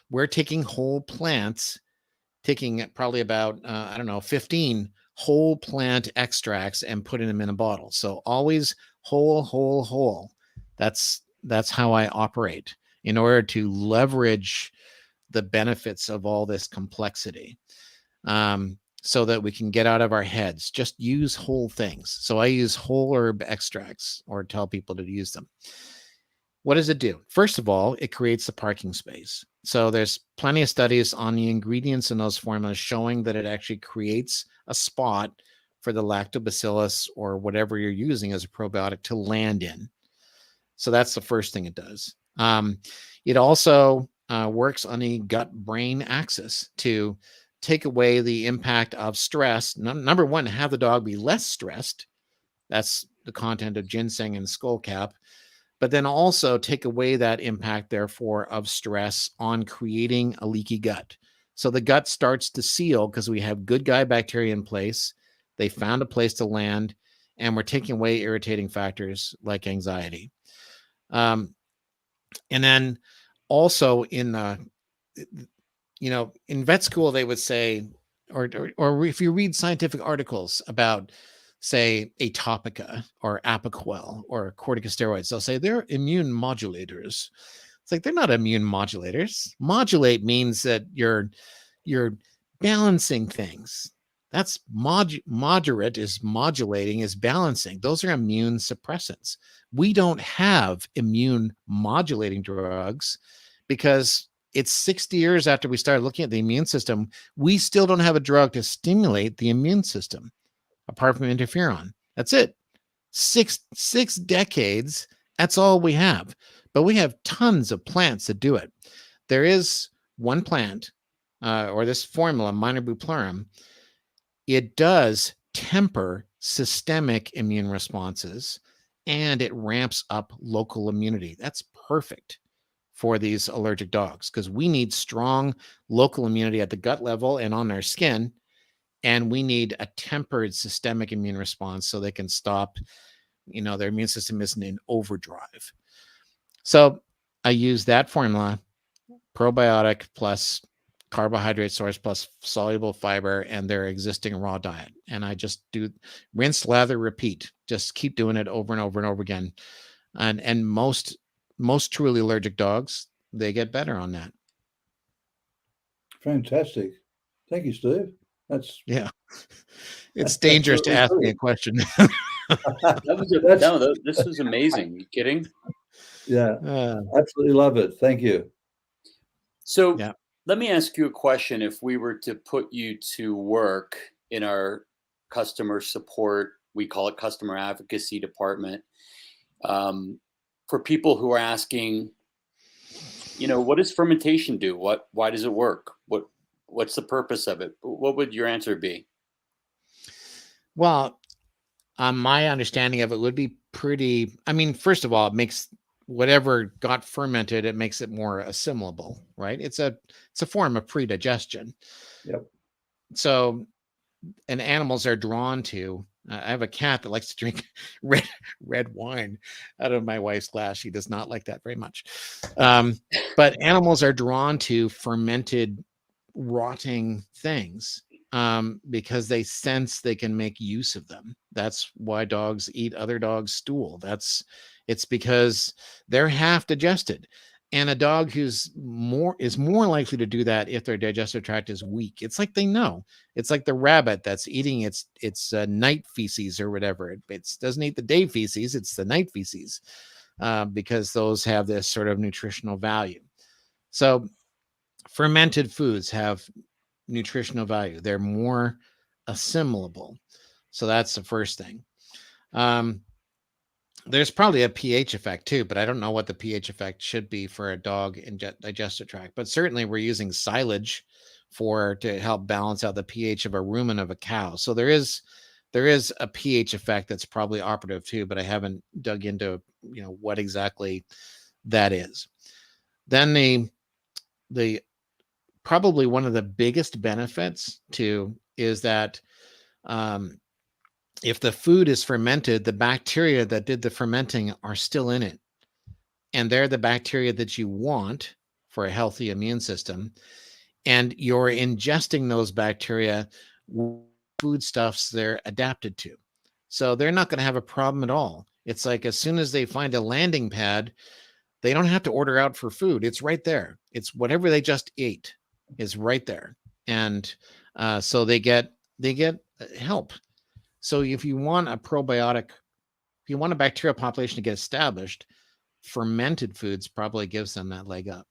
We're taking whole plants, taking probably about 15 whole plant extracts and putting them in a bottle. So always whole. That's how I operate, in order to leverage the benefits of all this complexity, so that we can get out of our heads. Just use whole things. So I use whole herb extracts, or tell people to use them. What does it do? First of all, it creates a parking space. So there's plenty of studies on the ingredients in those formulas showing that it actually creates a spot for the lactobacillus or whatever you're using as a probiotic to land in. So that's the first thing it does. It also works on the gut-brain axis to take away the impact of stress. Number one, have the dog be less stressed. That's the content of ginseng and skullcap. But then also take away that impact, therefore, of stress on creating a leaky gut. So the gut starts to seal because we have good guy bacteria in place. They found a place to land, and we're taking away irritating factors like anxiety. And then also in vet school, they would say, or if you read scientific articles about, say, atopica or Apoquel or corticosteroids, they'll say they're immune modulators. It's like, they're not immune modulators. Modulate means that you're balancing things. That's moderate is modulating, is balancing. Those are immune suppressants. We don't have immune modulating drugs because it's 60 years after we started looking at the immune system. We still don't have a drug to stimulate the immune system apart from interferon. That's it. Six decades. That's all we have. But we have tons of plants that do it. There is one plant, or this formula, Minor Bupleurum. It does temper systemic immune responses, and it ramps up local immunity. That's perfect for these allergic dogs, because we need strong local immunity at the gut level and on their skin. And we need a tempered systemic immune response so they can stop, their immune system isn't in overdrive. So I use that formula, probiotic plus carbohydrate source plus soluble fiber and their existing raw diet. And I just do rinse, lather, repeat. Just keep doing it over and over and over again. And most truly allergic dogs, they get better on that. Fantastic. Thank you, Steve. Yeah. It's dangerous to ask me a question. This was amazing. You kidding? Yeah, absolutely love it. Thank you. So let me ask you a question. If we were to put you to work in our customer support, we call it customer advocacy department, for people who are asking, what does fermentation do? Why does it work? What's the purpose of it? What would your answer be? Well, my understanding of it would be pretty, first of all, it makes whatever got fermented, it makes it more assimilable, right? It's a form of pre-digestion. Yep. So, and animals are drawn to, I have a cat that likes to drink red wine out of my wife's glass. She does not like that very much. But animals are drawn to fermented, rotting things because they sense they can make use of them. That's why dogs eat other dogs' stool. It's because they're half digested. And a dog is more likely to do that if their digestive tract is weak. It's like they know. It's like the rabbit that's eating its night feces or whatever. It doesn't eat the day feces. It's the night feces because those have this sort of nutritional value. So fermented foods have nutritional value. They're more assimilable. So that's the first thing. There's probably a pH effect too, but I don't know what the pH effect should be for a dog in digestive tract. But certainly we're using silage to help balance out the pH of a rumen of a cow. So there is a pH effect that's probably operative too, but I haven't dug into what exactly that is. Then the probably one of the biggest benefits too is that if the food is fermented, the bacteria that did the fermenting are still in it. And they're the bacteria that you want for a healthy immune system. And you're ingesting those bacteria with foodstuffs they're adapted to. So they're not going to have a problem at all. It's like as soon as they find a landing pad, they don't have to order out for food. It's right there. It's whatever they just ate is right there. And so they get help. So if you want a bacterial population to get established, fermented foods probably gives them that leg up.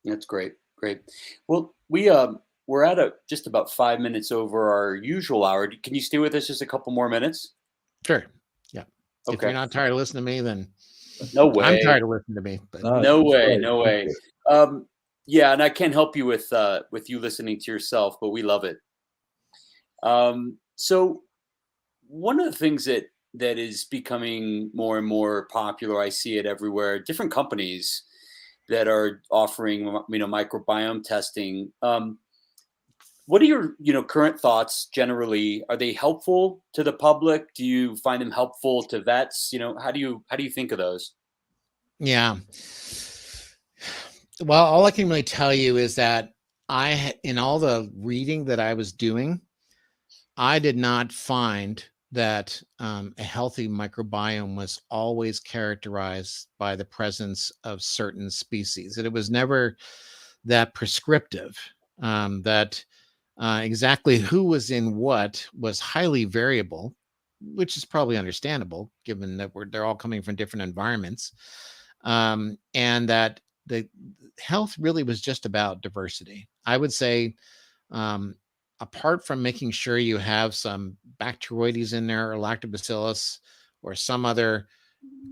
That's great. Great. Well, we're at just about 5 minutes over our usual hour. Can you stay with us just a couple more minutes? Sure. Yeah. Okay. If you're not tired of listening to me, then no way. I'm tired of listening to me. But no way. Yeah, and I can't help you with you listening to yourself, but we love it. So one of the things that is becoming more and more popular, I see it everywhere, different companies that are offering, microbiome testing. What are your, current thoughts generally? Are they helpful to the public? Do you find them helpful to vets? How do you think of those? Yeah. Well, all I can really tell you is that in all the reading that I was doing, I did not find that a healthy microbiome was always characterized by the presence of certain species. It was never that prescriptive, that exactly who was in what was highly variable, which is probably understandable given that they're all coming from different environments, and that the health really was just about diversity. I would say, apart from making sure you have some Bacteroides in there or lactobacillus or some other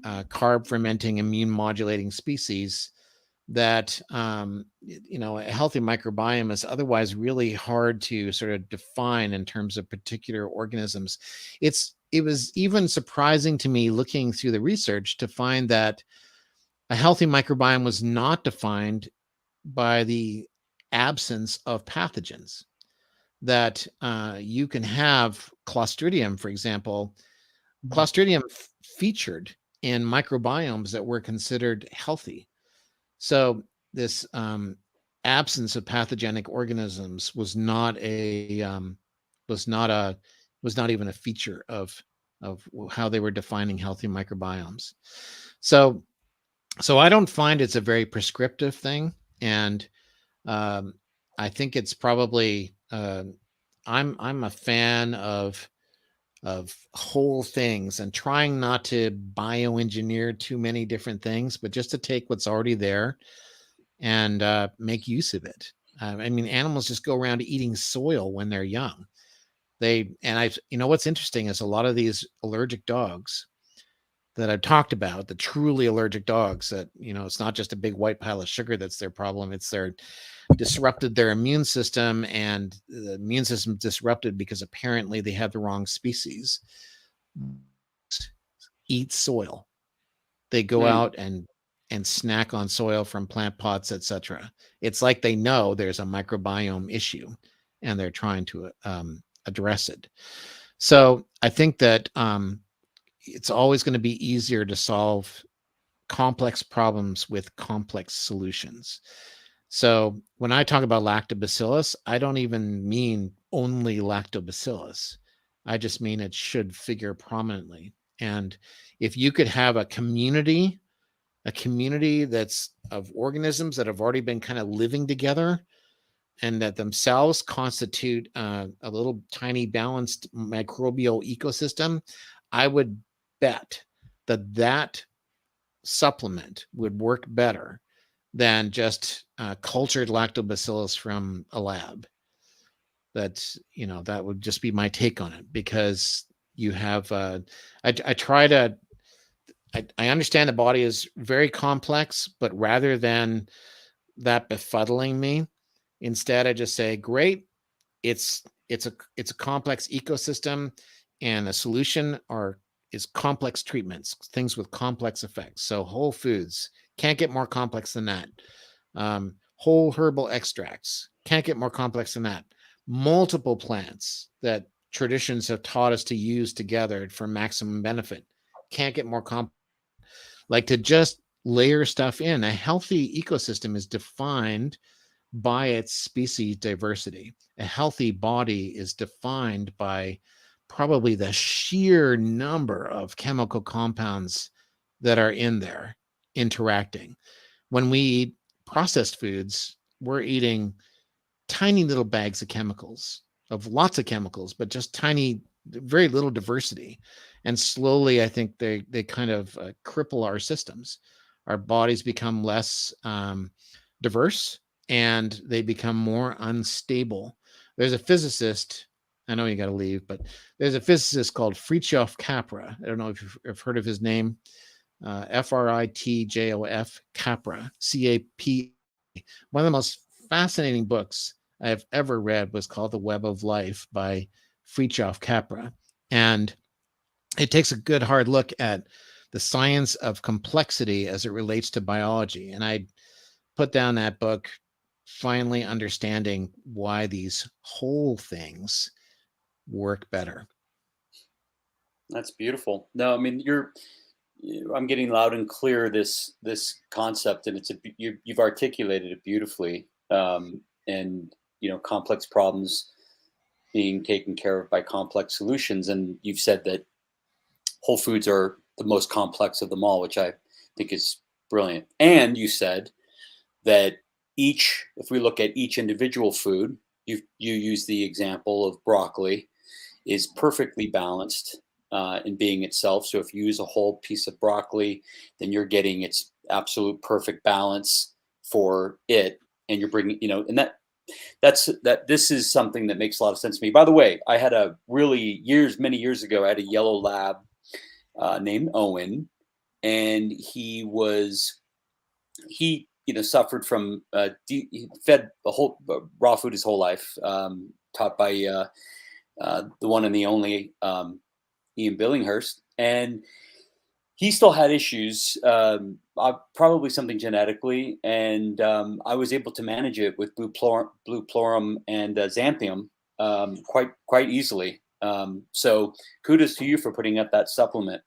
carb fermenting immune modulating species, that a healthy microbiome is otherwise really hard to sort of define in terms of particular organisms. It was even surprising to me looking through the research to find that a healthy microbiome was not defined by the absence of pathogens. That you can have Clostridium, for example. Clostridium featured in microbiomes that were considered healthy. So this absence of pathogenic organisms was not even a feature of how they were defining healthy microbiomes. So I don't find it's a very prescriptive thing, and I think it's probably I'm a fan of whole things and trying not to bioengineer too many different things, but just to take what's already there and make use of it. I mean, animals just go around eating soil when they're young. What's interesting is a lot of these allergic dogs that I've talked about, the truly allergic dogs that, it's not just a big white pile of sugar that's their problem. It's disrupted their immune system, and the immune system disrupted because apparently they have the wrong species. Eat soil. They go out and snack on soil from plant pots, etc. It's like they know there's a microbiome issue and they're trying to address it. So I think that it's always going to be easier to solve complex problems with complex solutions. So when I talk about lactobacillus, I don't even mean only lactobacillus. I just mean it should figure prominently. And if you could have a community that's of organisms that have already been kind of living together and that themselves constitute a little tiny balanced microbial ecosystem, I would bet that supplement would work better than just cultured lactobacillus from a lab. That would just be my take on it, because you have I understand the body is very complex, but rather than that befuddling me, instead I just say, great, it's a complex ecosystem, and the solution is complex treatments, things with complex effects. So whole foods, can't get more complex than that. Whole herbal extracts, can't get more complex than that. Multiple plants that traditions have taught us to use together for maximum benefit, can't get more complex. Like, to just layer stuff in. A healthy ecosystem is defined by its species diversity. A healthy body is defined by probably the sheer number of chemical compounds that are in there interacting. When we eat processed foods, we're eating tiny little bags of chemicals, of lots of chemicals, but just tiny, very little diversity. And slowly, I think they kind of cripple our systems. Our bodies become less diverse, and they become more unstable. There's a physicist, I know you got to leave, but there's a physicist called Fritjof Capra. I don't know if you've heard of his name. Fritjof Capra, CAP. One of the most fascinating books I've ever read was called The Web of Life by Fritjof Capra. And it takes a good hard look at the science of complexity as it relates to biology. And I put down that book finally understanding why these whole things work better. That's beautiful. No, I mean, I'm getting loud and clear this concept, and you've articulated it beautifully. And complex problems being taken care of by complex solutions. And you've said that whole foods are the most complex of them all, which I think is brilliant. And you said that if we look at each individual food, you use the example of broccoli, is perfectly balanced in being itself. So if you use a whole piece of broccoli, then you're getting its absolute perfect balance for it. And you're bringing, and this is something that makes a lot of sense to me. By the way, I had many years ago, I had a yellow lab named Owen, and he suffered from he fed the whole raw food his whole life, taught by the one and the only Ian Billinghurst, and he still had issues, probably something genetically, and I was able to manage it with blue chlorum and xanthium quite easily. So kudos to you for putting up that supplement.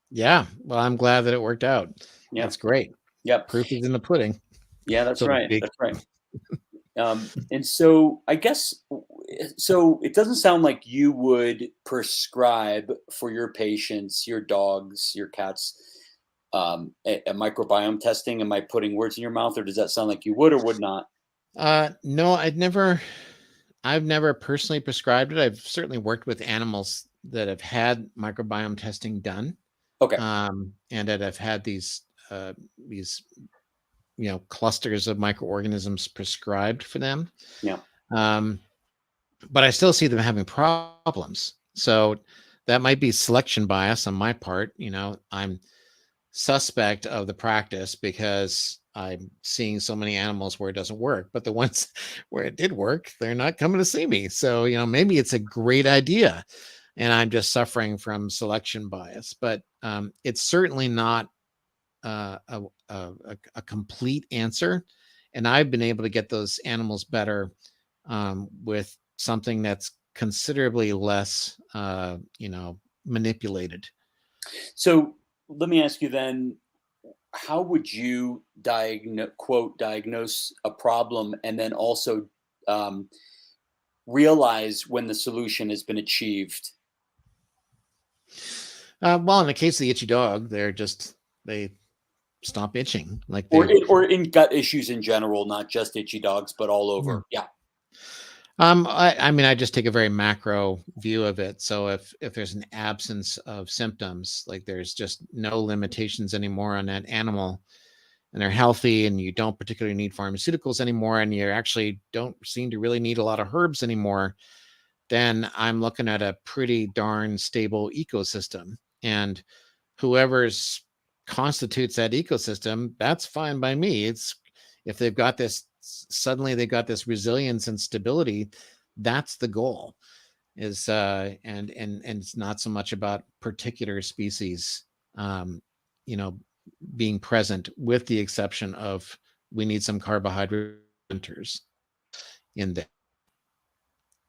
Yeah, well, I'm glad that it worked out. Yeah, that's great. Yep. Proof is in the pudding. Yeah, that's right. That's right. And so I guess, so it doesn't sound like you would prescribe for your patients, your dogs, your cats, a microbiome testing. Am I putting words in your mouth, or does that sound like you would or would not? No, I've never personally prescribed it. I've certainly worked with animals that have had microbiome testing done. Okay. And that have had these clusters of microorganisms prescribed for them. Yeah. But I still see them having problems. So that might be selection bias on my part. I'm suspect of the practice because I'm seeing so many animals where it doesn't work, but the ones where it did work, they're not coming to see me. So, maybe it's a great idea and I'm just suffering from selection bias, but it's certainly not a complete answer. And I've been able to get those animals better with something that's considerably less, manipulated. So let me ask you then, how would you diagnose a problem, and then also realize when the solution has been achieved? Well, in the case of the itchy dog, they stop itching, like or in gut issues in general, not just itchy dogs, but all over. Yeah. I mean, I just take a very macro view of it. So if there's an absence of symptoms, like there's just no limitations anymore on that animal, and they're healthy, and you don't particularly need pharmaceuticals anymore, and you actually don't seem to really need a lot of herbs anymore, then I'm looking at a pretty darn stable ecosystem. And whoever's constitutes that ecosystem, that's fine by me. It's if they've got this resilience and stability, that's the goal. Is and it's not so much about particular species being present, with the exception of we need some carbohydrate fermenters in there.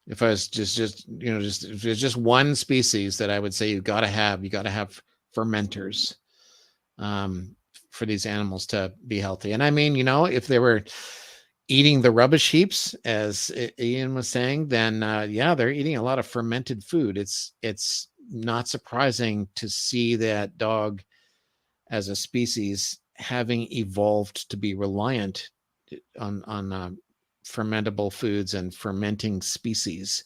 If I was if there's just one species that I would say you got to have fermenters for these animals to be healthy. And I mean, if they were eating the rubbish heaps, as Ian was saying, then they're eating a lot of fermented food. It's not surprising to see that dog as a species having evolved to be reliant on fermentable foods and fermenting species,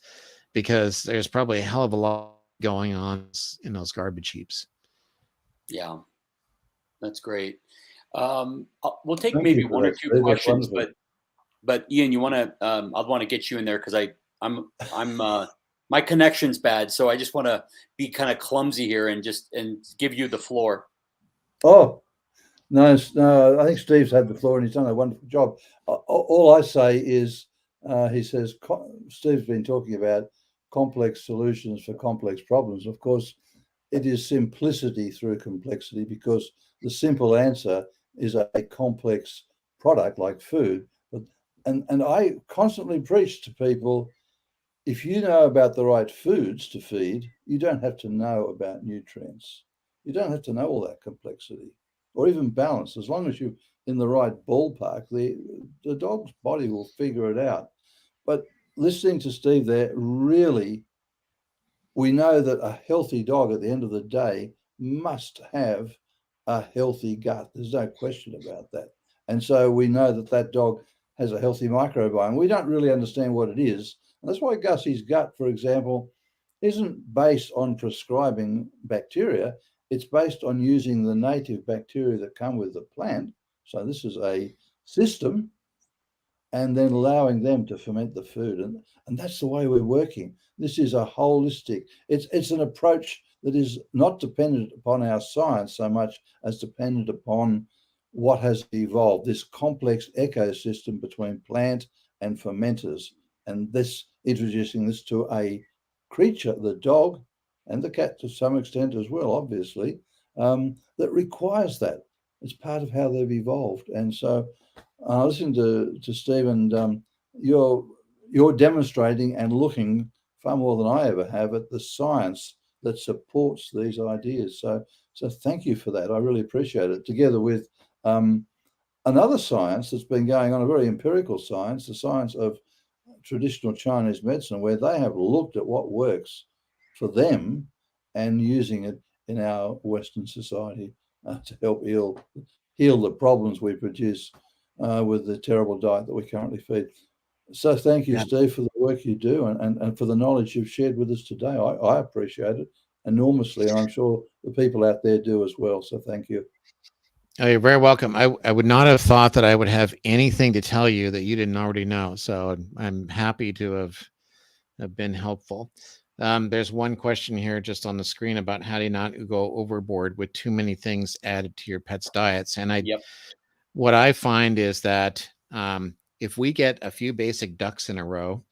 because there's probably a hell of a lot going on in those garbage heaps. Yeah, that's great. We'll take Thank maybe you for one or that, two Steve. That's questions, wonderful. but Ian, you want to? I want to get you in there because I'm my connection's bad, so I just want to be kind of clumsy here and give you the floor. Oh, no, I think Steve's had the floor and he's done a wonderful job. All I say is, he says, Steve's been talking about complex solutions for complex problems. Of course, it is simplicity through complexity, because the simple answer is a complex product like food. And I constantly preach to people, if you know about the right foods to feed, you don't have to know about nutrients. You don't have to know all that complexity or even balance. As long as you're in the right ballpark, the dog's body will figure it out. But listening to Steve there, really, we know that a healthy dog at the end of the day must have a healthy gut. There's no question about that. And so we know that that dog has a healthy microbiome. We don't really understand what it is. And that's why Gussie's gut, for example, isn't based on prescribing bacteria. It's based on using the native bacteria that come with the plant. So this is a system, and then allowing them to ferment the food. And that's the way we're working. This is a holistic, it's an approach that is not dependent upon our science so much as dependent upon what has evolved, this complex ecosystem between plant and fermenters. And this, introducing this to a creature, the dog and the cat to some extent as well, obviously, that requires that. It's part of how they've evolved. And so listening to Steve, and you're demonstrating and looking far more than I ever have at the science that supports these ideas. So thank you for that. I really appreciate it. Together with another science that's been going on, a very empirical science, the science of traditional Chinese medicine, where they have looked at what works for them and using it in our Western society to help heal the problems we produce with the terrible diet that we currently feed. So thank you, Steve, for the work you do and for the knowledge you've shared with us today. I appreciate it enormously, and I'm sure the people out there do as well. So thank you. Oh, you're very welcome. I would not have thought that I would have anything to tell you that you didn't already know. So I'm happy to have been helpful. There's one question here just on the screen about how do you not go overboard with too many things added to your pet's diets. And what I find is that if we get a few basic ducks in a row,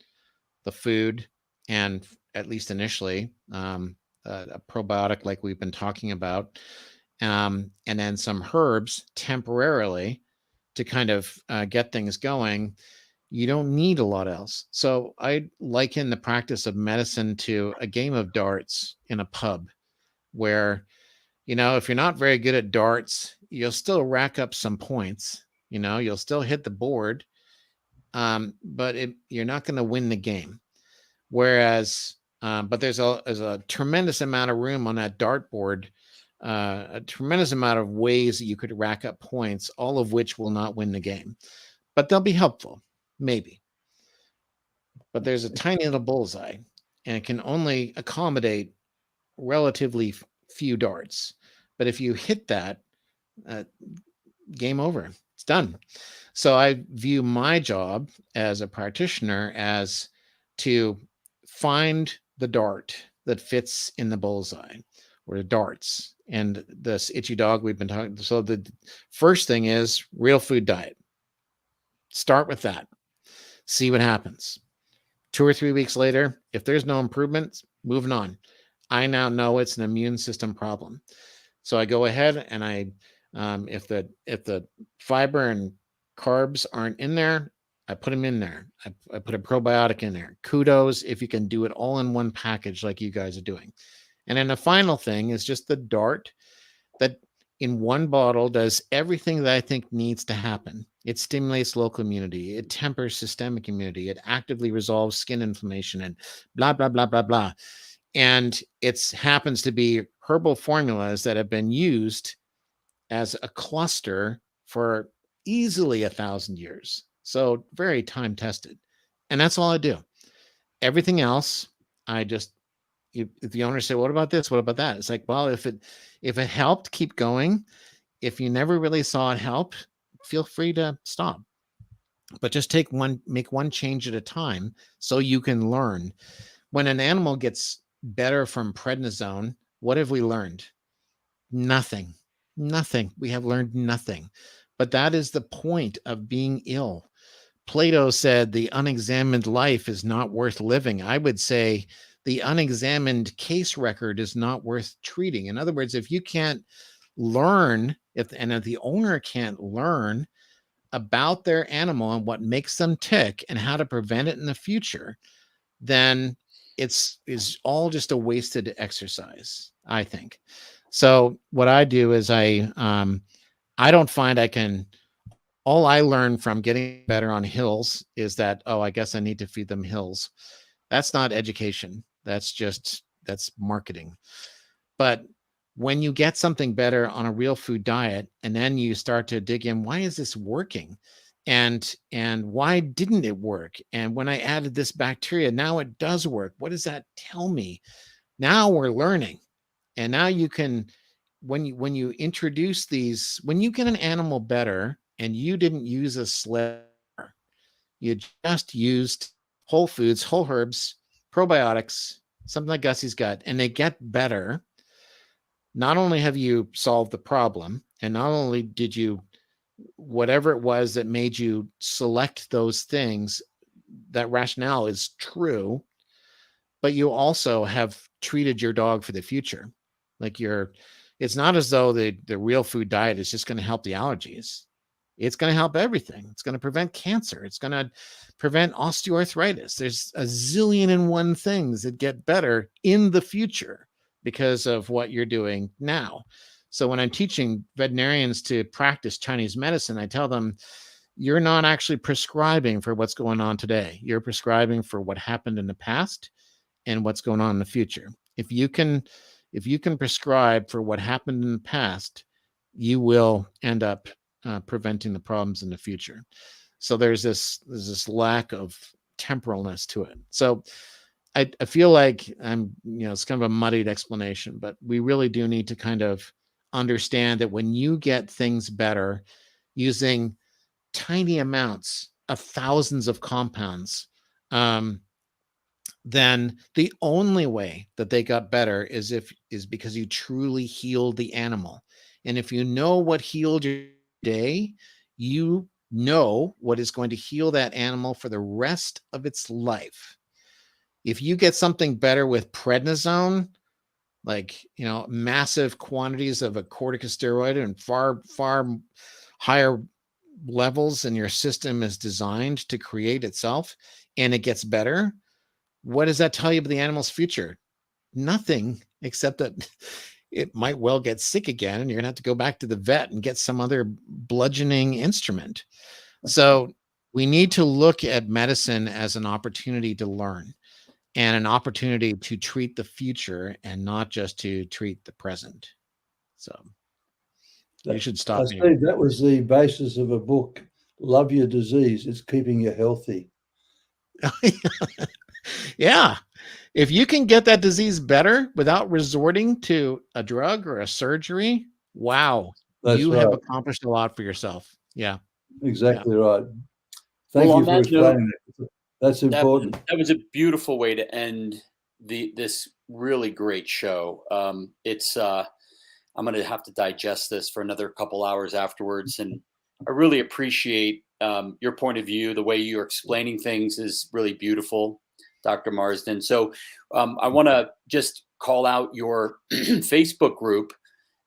the food, and at least initially, a probiotic like we've been talking about, and then some herbs temporarily to kind of get things going, you don't need a lot else. So I liken the practice of medicine to a game of darts in a pub where, if you're not very good at darts, you'll still rack up some points, you'll still hit the board, but you're not going to win the game. Whereas, but there's a tremendous amount of room on that dartboard, a tremendous amount of ways that you could rack up points, all of which will not win the game, but they'll be helpful, maybe. But there's a tiny little bullseye, and it can only accommodate relatively few darts. But if you hit that, game over. It's done. So I view my job as a practitioner as to find the dart that fits in the bullseye, or the darts. And this itchy dog we've been talking. So the first thing is real food diet. Start with that. See what happens. 2 or 3 weeks later, if there's no improvements, moving on. I now know it's an immune system problem. So I go ahead and if the fiber and carbs aren't in there, I put them in there. I put a probiotic in there. Kudos if you can do it all in one package like you guys are doing. And then the final thing is just the dart that in one bottle does everything that I think needs to happen. It stimulates local immunity. It tempers systemic immunity. It actively resolves skin inflammation and blah, blah, blah, blah, blah. And it happens to be herbal formulas that have been used as a cluster for easily 1,000 years. So very time tested. And that's all I do. Everything else, if the owners say, what about this? What about that? It's like, well, if it helped, keep going. If you never really saw it help, feel free to stop. But just make one change at a time so you can learn. When an animal gets better from prednisone, what have we learned? Nothing. We have learned nothing. But that is the point of being ill. Plato said the unexamined life is not worth living. I would say the unexamined case record is not worth treating. In other words, if you can't learn, if the owner can't learn about their animal and what makes them tick and how to prevent it in the future, then it's all just a wasted exercise, I think. So what I do is I don't find I can. All I learned from getting better on hills is that, I guess I need to feed them hills. That's not education. That's marketing. But when you get something better on a real food diet, and then you start to dig in, why is this working? And why didn't it work? And when I added this bacteria, now it does work. What does that tell me? Now we're learning. And now you can, when you introduce these, when you get an animal better and you didn't use a slip, you just used whole foods, whole herbs, probiotics, something like Gussie's got, and they get better. Not only have you solved the problem, and not only did you, whatever it was that made you select those things, that rationale is true, but you also have treated your dog for the future. Like it's not as though the real food diet is just going to help the allergies. It's going to help everything. It's going to prevent cancer. It's going to prevent osteoarthritis. There's a zillion and one things that get better in the future because of what you're doing now. So when I'm teaching veterinarians to practice Chinese medicine, I tell them, you're not actually prescribing for what's going on today. You're prescribing for what happened in the past and what's going on in the future. If you can prescribe for what happened in the past, you will end up preventing the problems in the future. So there's this lack of temporalness to it. So I feel like it's kind of a muddied explanation, but we really do need to kind of understand that when you get things better using tiny amounts of thousands of compounds, then the only way that they got better is because you truly healed the animal. And if you know what healed your day, you know what is going to heal that animal for the rest of its life. If you get something better with prednisone, like, massive quantities of a corticosteroid and far, far higher levels than your system is designed to create itself, and it gets better, what does that tell you about the animal's future? Nothing, except that it might well get sick again, and you're going to have to go back to the vet and get some other bludgeoning instrument. So we need to look at medicine as an opportunity to learn and an opportunity to treat the future and not just to treat the present. So you should stop me. Steve, that was the basis of a book, Love Your Disease. It's keeping you healthy. Yeah. If you can get that disease better without resorting to a drug or a surgery, wow, you have accomplished a lot for yourself. Yeah. Exactly right. Thank you for explaining it. That's important. That was a beautiful way to end this really great show. I'm going to have to digest this for another couple hours afterwards. And I really appreciate your point of view. The way you're explaining things is really beautiful, Dr. Marsden. So I want to just call out your Facebook group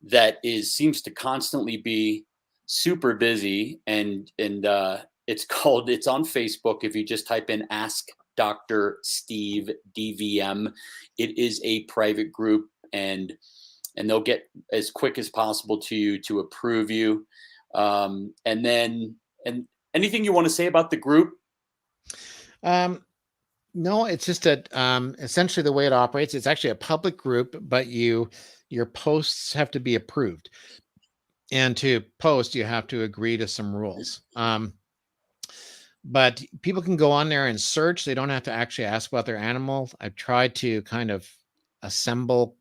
that seems to constantly be super busy, and it's on Facebook. If you just type in Ask Dr. Steve DVM, it is a private group, and they'll get as quick as possible to you to approve you. And anything you want to say about the group? No, it's just that essentially the way it operates, it's actually a public group, but your posts have to be approved. And to post, you have to agree to some rules. But people can go on there and search. They don't have to actually ask about their animal. I've tried to kind of assemble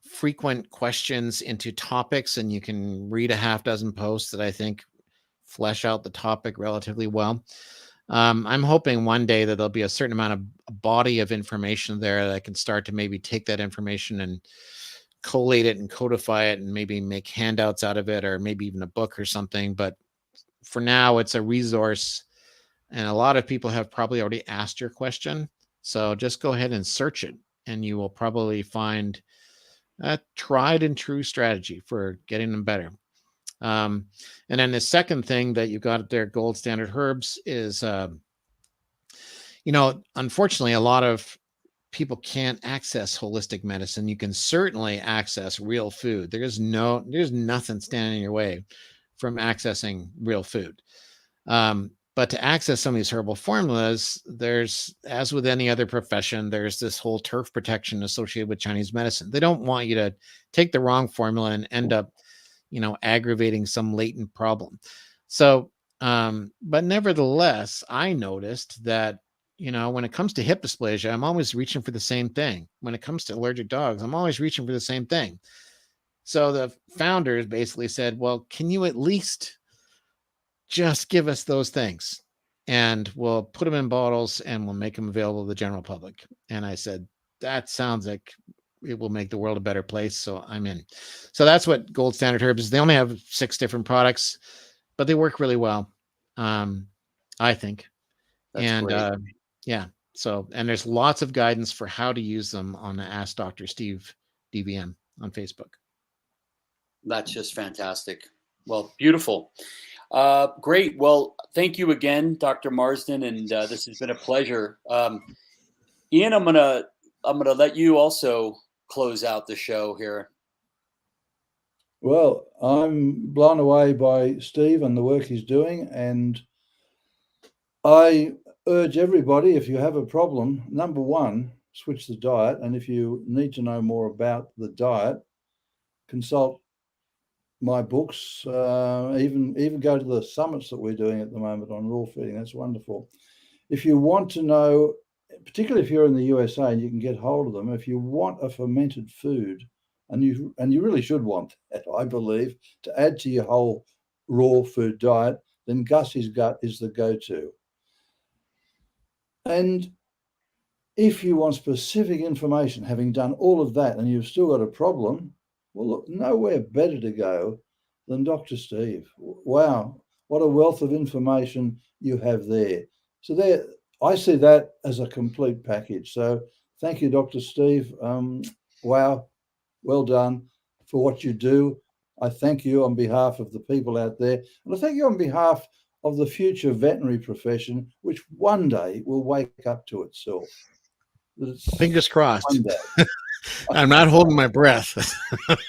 frequent questions into topics, and you can read a half dozen posts that I think flesh out the topic relatively well. I'm hoping one day that there'll be a certain amount of body of information there that I can start to maybe take that information and collate it and codify it and maybe make handouts out of it, or maybe even a book or something. But for now, it's a resource, and a lot of people have probably already asked your question. So just go ahead and search it, and you will probably find a tried and true strategy for getting them better. And then the second thing that you've got there, Gold Standard Herbs, is, unfortunately, a lot of people can't access holistic medicine. You can certainly access real food. There's nothing standing in your way from accessing real food. But to access some of these herbal formulas, there's, as with any other profession, there's this whole turf protection associated with Chinese medicine. They don't want you to take the wrong formula and end up, aggravating some latent problem. So, but nevertheless, I noticed that, when it comes to hip dysplasia, I'm always reaching for the same thing. When it comes to allergic dogs, I'm always reaching for the same thing. So the founders basically said, well, can you at least just give us those things, and we'll put them in bottles and we'll make them available to the general public. And I said, that sounds like it will make the world a better place. So I'm in. So that's what Gold Standard Herbs is. They only have 6 different products, but they work really well, I think. That's great. Yeah. So, and there's lots of guidance for how to use them on the Ask Dr. Steve DVM on Facebook. That's just fantastic. Well, beautiful. Great. Well, thank you again, Dr. Marsden, and this has been a pleasure. Ian, I'm gonna let you also close out the show here. Well, I'm blown away by Steve and the work he's doing, and I urge everybody, if you have a problem, number one, switch the diet, and if you need to know more about the diet, consult my books, even go to the summits that we're doing at the moment on raw feeding. That's wonderful. If you want to know, particularly if you're in the USA and you can get hold of them, if you want a fermented food, and you really should want that, I believe, to add to your whole raw food diet, then Gus's Gut is the go-to. And if you want specific information, having done all of that and you've still got a problem, well, look, nowhere better to go than Dr. Steve. Wow, what a wealth of information you have there. So there, I see that as a complete package. So thank you, Dr. Steve. Wow, well done for what you do. I thank you on behalf of the people out there, and I thank you on behalf of the future veterinary profession, which one day will wake up to itself. Fingers crossed. One day. I'm not holding my breath.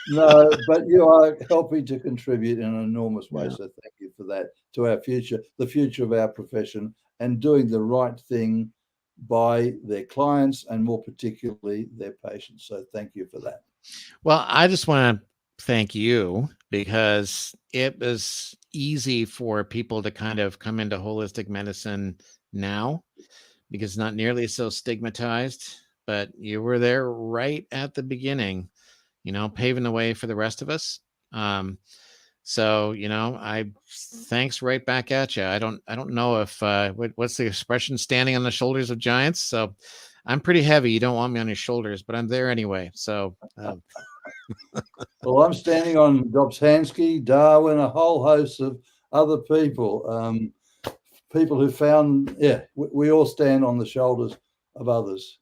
No, but you are helping to contribute in an enormous way. So thank you for that, to our future, the future of our profession, and doing the right thing by their clients and more particularly their patients. So thank you for that. Well, I just want to thank you, because it was easy for people to kind of come into holistic medicine now, because it's not nearly so stigmatized, but you were there right at the beginning, paving the way for the rest of us. So, I thanks right back at you. I don't know if, what's the expression, standing on the shoulders of giants. So I'm pretty heavy. You don't want me on your shoulders, but I'm there anyway. So, well, I'm standing on Dobzhansky, Darwin, a whole host of other people, people who found, we all stand on the shoulders of others.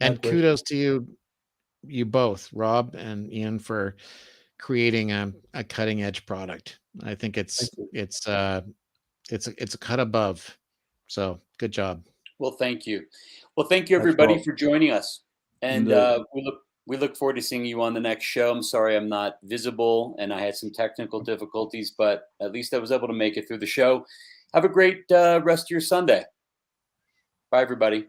And kudos to you both, Rob and Ian, for creating a cutting edge product. I think it's a cut above. So good job. Well, thank you. Well, thank you everybody for joining us. And we look forward to seeing you on the next show. I'm sorry I'm not visible and I had some technical difficulties, but at least I was able to make it through the show. Have a great rest of your Sunday. Bye, everybody.